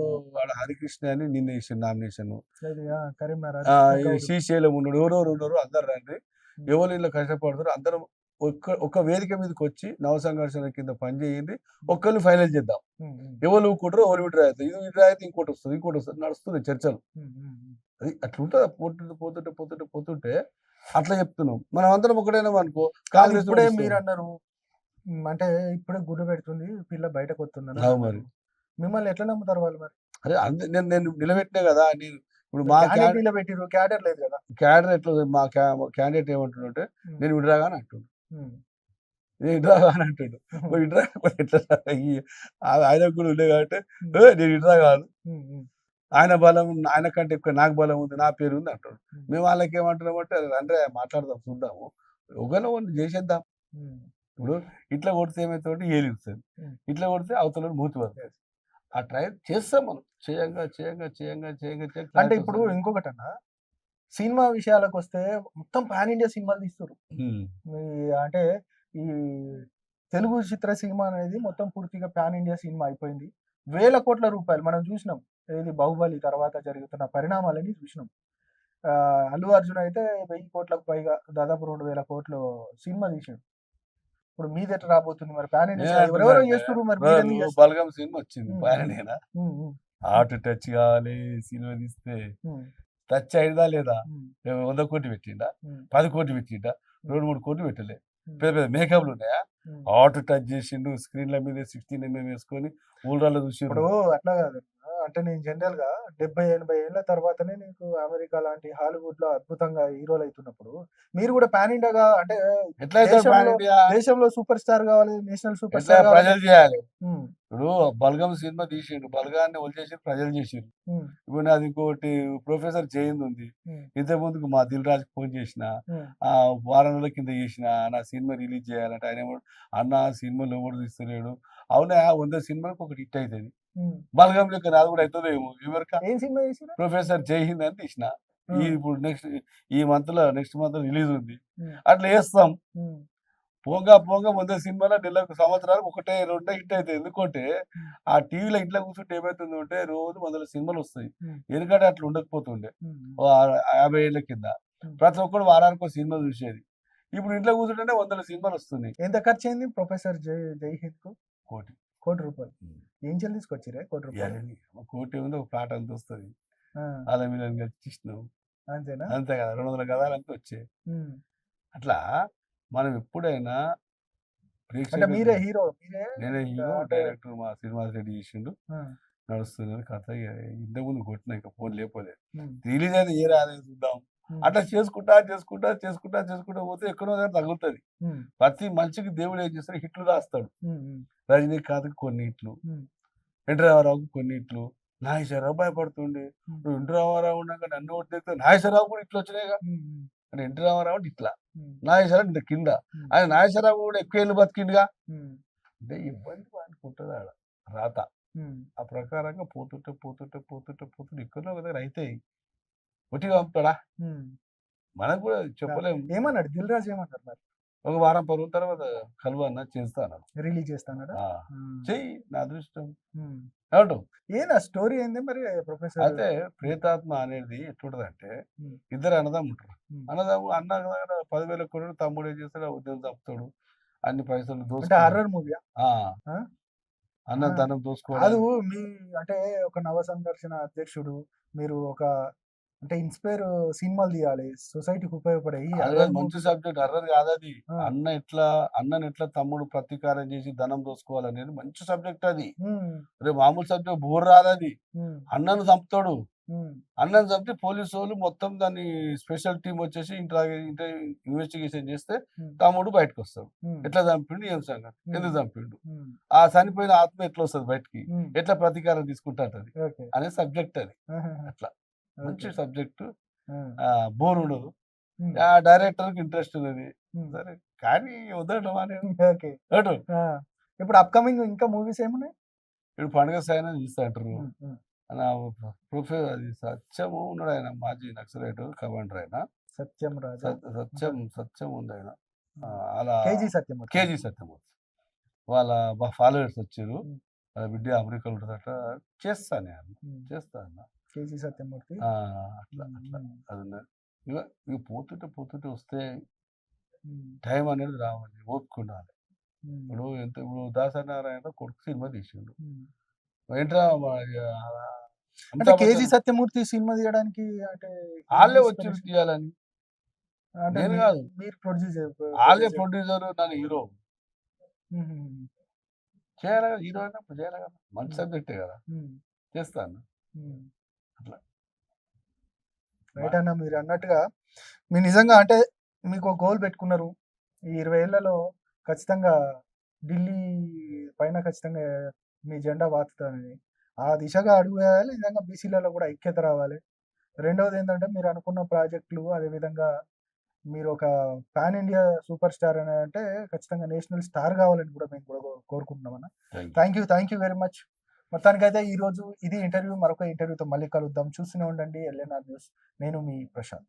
ఆడ హరికృష్ణ అని నిన్నేసిండు నామినేషను. ఏది కరీంనగర్ హరికృష్ణ ఈ గౌడ్. శ్రీశైలం ఉన్నాడు. ఎవరెవరు ఉన్నారు అందరు రండి. హ్మ్. ఎవరు ఈళ్ళ కష్టపడుతుర్రు అందరం ఒక వేదిక మీదకొచ్చి నవ సంఘర్షణ కింద పని చేయండి. హ్మ్. ఒక్కళ్ళని ఫైనల్ చేద్దాం. హ్మ్. హ్మ్. ఎవరు ఊరుకుంటారో ఎవరు విత్‌డ్రా అయితరు. ఇది విత్‌డ్రా అయితే ఇంకోటొస్తది. నడుస్తున్నాయి చర్చలు. హ్మ్. హ్మ్. అది అట్లుంటది. పోతుంటే అట్లా చెప్తున్నాం. మనం అందరం ఒకటేనా అనుకో, కాదు కాంగ్రెస్ ఇప్పుడే వాడు మీరు ఇష్టం. అన్నారు. అంటే ఇప్పుడే గుడ్డు పెడుతుంది పిల్ల బయటకు వస్తుందని అవు అన్నారు. మరి. మిమ్మల్ని ఎట్లా నమ్ముతారు వాళ్ళు మరి? అరే నేను నేను నిలబెట్టినా కదా! నేను ఇప్పుడు మా క్యాండిడేట్ నిలబెట్టిర్రు. క్యాడర్ లేదు కదా! క్యాడర్ ఎట్లా మా క్యాండిడేట్ ఏమంటుండంటే, హ్మ్. నేను విడ్‌డ్రా గాను అంటుండు. హ్మ్. నేను విడ్‌డ్రా గాను అంటుండు. హుహు. మరి విడ్‌డ్రా కాకపోతే ఎట్లా ఈ ఆయనకు కూడా ఉండే కాబట్టి, హ్మ్. నేను విడ్‌డ్రా కాను. హ్మ్. హ్మ్. ఆయన బలం ఆయన కంటే ఎక్కువ నాకు బలం ఉంది. నా పేరు ఉంది అంటుండు. హ్మ్. మేము వాళ్ళకేమంటున్నామంటే, రండ్రే మాట్లాడదాం చూద్దాము. ఒకళ్ళో ఒకరిని చేసేద్దాం. హ్మ్. ఇప్పుడు ఇట్లా కొడితే ఏమైతదంటే ఏలిస్తది. హ్మ్. ఇట్లా కొడితే అవతలోడు మూతి పలుకుతది. ఆ ట్రై చేస్తాం మనం. చేయంగా అంటే క్లారిటీ ఇప్పుడు వస్తది. ఇంకొకటన్నా, సినిమా విషయాలకొస్తే మొత్తం పాన్ ఇండియా సినిమాలు తీస్తుర్రు. హ్మ్. మీ అంటే ఈ తెలుగు చిత్రసీమ అనేది మొత్తం పూర్తిగా పాన్ ఇండియా సినిమా అయిపోయింది. వేల కోట్ల రూపాయలు మనం చూసినాం. ఏది 'బాహుబలి' తర్వాత జరుగుతున్న పరిణామాలని చూసినాం. 'అల్లు అర్జున్' అయితే 1000 కోట్లకు పైగా దాదాపు 2000 కోట్లు సినిమా తీసిండు. ఇప్పుడు మీదెట్లా రాబోతుంది మరి పాన్ ఇండియా నేనంటున్నా ఎవరెవరో అంటే చేస్తుర్రు మరి బ్రదరు మీరెందుకు చేస్తలేరు? 'బలగం' సినిమా వచ్చింది. హ్మ్. Pan Indiana? హ్మ్. హ్మ్. హార్ట్ టచ్ కావాలి సినిమా తీస్తే. హ్మ్. టచ్ అయిందా లేదా? హ్మ్. 100,00,00,000 పెట్టిండా? హ్మ్. 10,00,00,000 పెట్టిండా? హ్మ్. 2, 3 కోట్లు పెట్టలే. హ్మ్. పెద్ద పెద్ద మేకప్‌లున్నాయా? హ్మ్. హార్ట్ టచ్ చేసిండు. స్క్రీన్‌ల మీద 16 వేసుకొని ఊర్లలో ఇప్పుడు చూసిర్రు. అట్లా కాదు. అంటే నేను జనరల్‌గా 70, 80 ఏళ్ల తర్వాతనే నీకు అమెరికా లాంటి హాలీవుడ్‌లో అద్భుతంగా హీరోలయితున్నప్పుడు, మీరు కూడా పాన్ ఇండియాగా అంటే ఎట్లా అయితాడు పాన్ దేశంలో ఇండియా? దేశంలో సూపర్ స్టార్ కావాలి, నేషనల్ సూపర్ ఎట్లా స్టార్ కావాలంటే ప్రజలు చేయాలి. హ్మ్. ఇప్పుడు 'బలగం' సినిమా తీసిండు. 'బలగాన్ని' ఎవలు చేసిండ్రు? ప్రజలు చేసిండ్రు. హ్మ్. ఇప్పుడు నాది ఇంకోటి 'ప్రొఫెసర్ జైన్‌ది' ఉంది. హ్మ్. ఇంతకు ముందుకు మా 'దిల్ రాజుకి' ఫోన్ చేసిన. హ్మ్. వారం రోజుల కింద చేసిన. నా సినిమా రిలీజ్ చేయాలంటే ఆయనేమో "అన్న సినిమాలు ఎవడు తీస్తలేడు." అవునా 100 సినిమాలకు ఒకటి హిట్ అయితది. హ్మ్. 'బలగం' లెక్క నాది కూడా అయితదేమో ఎవరిక? ఏం సినిమా చేసిర్రు? 'ప్రొఫెసర్ జై హింద్' అని తీసిన. ఆ! ఇప్పుడు నెక్స్ట్ మంత్ రిలీజ్ ఉంది. హ్మ్. అట్లా చేస్తాం. హ్మ్. పోంగా 100 సినిమాల నెలకు సంవత్సరానికి ఒకటే, రెండే హిట్ అయితాయి. ఎందుకంటే హ్మ్. ఆ టీవీలో ఇంట్లో కూర్చుంటే ఏమైతుందంటే రోజు వందల సినిమాలొస్తాయి. హ్మ్. ఎందుకంటే అట్లా ఉండకపోతుండే. హ్మ్. ఓ 50 ఏళ్ల కింద. హ్మ్. ప్రతి ఒక్కడు వారానికో సినిమా చూసేది. ఇప్పుడు ఇంట్లో కూర్చుంటేనే వందల సినిమాలొస్తున్నాయి. ఎంత ఖర్చయింది 'ప్రొఫెసర్ జై హింద్‌కు'? కోటి. ₹1,00,00,000. హ్మ్. ఏంచెల్లి తీసుకొచ్చిర్రే ₹1,00,00,000? ఇయాలని ఒక కోటేముంది ఒక ప్లాట్ అంతొస్తది. ఆ! ఆళ్ళ వీళ్ళని కలిపి ఇచ్చినాం. అంతేనా? అంతే కదా! 200 గదాలంటే వచ్చాయి. హ్మ్. అట్లా మనం ఎప్పుడైనా అంటే ప్రేక్షకుల మీరే హీరో. మీరే నేనే హీరో, అంటే డైరెక్టర్ మా శ్రీనివాస్ రెడ్డి చేసిండు. ఆ! నడుస్తున్నది కథ. ఇంతకుముందు కొట్టిన ఇంక ఫోన్ లేపోలేదు. హ్మ్. రిలీజ్ అయితే ఏ రాలేదు చూద్దాం. హ్మ్. అట్లా చేసుకుంటా పోతే ఎక్కడో దగ్గర తగులుతది. హ్మ్. ప్రతి మనిషికి దేవుడు ఏం చేస్తాడు హిట్లు రాస్తాడు. హ్మ్. హ్మ్. రజనీకాంత్‌కి కొన్ని హిట్లు, హ్మ్. ఎన్టీ రామారావుకి కొన్ని హిట్లు. నాగేశ్వరరావు భయపడుతుండే. హ్మ్. నువ్వు ఎన్టీ రామారావు ఉన్నాక నన్ను ఓడితే నాగేశ్వరరావు కూడా హిట్లొచ్చినాయిగా. హ్మ్. హ్మ్. అంటే ఎన్టీ రామారావు అంటే ఇట్లా. హ్మ్. నాగేశ్వరరావు ఇంత కింద. హ్మ్. ఆయన నాగేశ్వరరావు కూడా ఎక్కువ ఏళ్ళు బతికిండుగా. హ్మ్. అంటే ఇబ్బంది వానికుంటది ఆడ రాత. హ్మ్. ఆ ప్రకారంగా పోతుంటే ఎక్కడో ఒక దగ్గర అయితాయి. ఒట్టిగా పంపుతాడా? హ్మ్. మనకు కూడా ఆ! చెప్పలేం. ఏమన్నాడు 'దిల్ రాజు' ఏమన్నారు మరి? ఒక వారం, 10 రోజుల తర్వాత కలువు అన్న చేస్తా అన్నాడు. రిలీజ్ చేస్తాన్నాడా? ఆ! హ్మ్. చెయ్యి నా అదృష్టం. హ్మ్. ఏమంటావు? ఏంది ఆ స్టోరీ ఏంది మరి ప్రొఫెసర్? అయితే హ్మ్. ప్రేతాత్మ అనేది ఎట్లుంటదంటే హ్మ్. ఇద్దరు అన్నదమ్ములుంటారు. హ్మ్. అన్న దగ్గర 10,000 కొన్నాడు. తమ్ముడు ఏం చేస్తాడు ఆ ఉద్యోగం చంపుతాడు. అన్ని పైసలు అంటే దోసుకున్నాడు. హారర్ మూవీయా? ఆ! ఆ! అన్న ఆహా! ధనం కాదు దోసుకోవడానికి మీ అంటే ఒక నవ సందర్శన అధ్యక్షుడు. మీరు ఒక అంటే ఇన్‌స్పైర్ సినిమాలు తీయాలి. సొసైటీకి ఉపయోగపడేయి అది హారర్ మంచి మూవీలు. సబ్జెక్ట్ హర్రర్ కాదది. ఆ! అన్ననెట్లా తమ్ముడు ప్రతీకారం చేసి ధనం దోసుకోవాలనేది మంచి సబ్జెక్ట్ అది. హ్మ్. మామూలు సబ్జెక్ట్ బోర్ రాదది. హ్మ్. అన్నను చంపుతాడు. హ్మ్. అన్నను చంపితే పోలీసోళ్ళు మొత్తం దాన్ని స్పెషల్ టీమ్ వచ్చేసి ఇన్వెస్టిగేషన్ చేస్తే హ్మ్. తమ్ముడు బయటకొస్తాడు. హ్మ్. ఎట్లా చంపిండు? ఏం సంగతి? హ్మ్. ఎందుకు చంపిండు? హ్మ్. ఆ చనిపోయిన ఆత్మ ఎట్లొస్తది బయటికి? హ్మ్. ఎట్లా ప్రతీకారం తీసుకుంటాంటది? ఓకే. అనే సబ్జెక్ట్ అది. ఆహాహా! అట్లా. మంచి ఓకే. సబ్జెక్టు. ఆ! బోర్ ఉండదు. హ్మ్. ఆ డైరెక్టర్‌కి ఇంట్రెస్ట్ ఉన్నది. హ్మ్. సరే కానీ వద్దంటావా మానేను. ఓకే. ఏటు ఆ! ఇప్పుడు అప్‌కమింగ్ ఇంకా మూవీస్ ఏమున్నాయి? ఇప్పుడు పండుగ సాయన తీస్తా అంటారు. హ్మ్. హ్మ్. నా అది సత్యము ఉన్నాడాయన మాజీ నక్సలైట్ కమాండర్ ఆయన. 'సత్యం రాజా'. ఆహా! సత్యం ఉందాయన. హ్మ్. అలా 'కేజీ సత్యమూర్తి'. కేజీ సత్యమూర్తి. వాళ్ళ ఫాలోవర్స్ వచ్చిర్రు. హ్మ్. వాళ్ళ బిడ్డ అమెరికాలో ఉంటదట. చేస్తా నేను. హ్మ్. చేస్తా అన్న. 'కేజీ సత్యమూర్తి'. ఆ! అట్లా హ్మ్. అట్లా. హ్మ్. అదున్నది. ఇగ ఇగ పోతుంటే వస్తే హ్మ్. టైం అనేది రావాలి. ఓపికుండాలి. హ్మ్. ఇప్పుడు 'దాసనారాయణ' కొడుకు సినిమా తీసిండు. హ్మ్. ఏంట్రా అంటే అమితాబ్ 'కేజీ బచ్చన్ సత్యమూర్తి' సినిమా తీయడానికి అంటే ఏంటి ఆళ్ళే వచ్చిర్రు ఇన్‌స్పిరేషన్? తీయాలని. అంటే నేను కాదు, మీరు ప్రొడ్యూస్ వాళ్ళే ప్రొడ్యూసర్, నన్ను హీరో హ్మ్. చేయాలి కదా, హీరో అయినప్పుడు చేయాలి కదా, మంచి హ్మ్. సబ్జెక్టే కదా, హ్మ్. చేస్తాను హ్మ్. అట్లా. రైట్ అన్న, మీరు అన్నట్టుగా మీరు నిజంగా అంటే మీకు ఒక గోల్ పెట్టుకున్నారు. ఈ 20 ఏళ్లలో ఖచ్చితంగా ఢిల్లీ పైన ఖచ్చితంగా మీ జెండా పాతుతదని. ఆ దిశగా అడుగు వేయాలి. నిజంగా బీసీలలో కూడా ఐక్యత రావాలి. రెండవది ఏంటంటే మీరు అనుకున్న ప్రాజెక్టులు అదేవిధంగా మీరు ఒక పాన్ ఇండియా సూపర్ స్టార్ అని అంటే ఖచ్చితంగా నేషనల్ స్టార్ కావాలని కూడా మేము కూడా కోరుకుంటున్నాం అన్న. Thank you. Thank you very much. మొత్తానికైతే ఈరోజు ఇది ఇంటర్వ్యూ. మరొక ఇంటర్వ్యూతో మళ్ళీ కలుద్దాం. చూస్తూనే ఉండండి ఎల్ఎన్ఆర్ న్యూస్. నేను మీ ప్రశాంత్.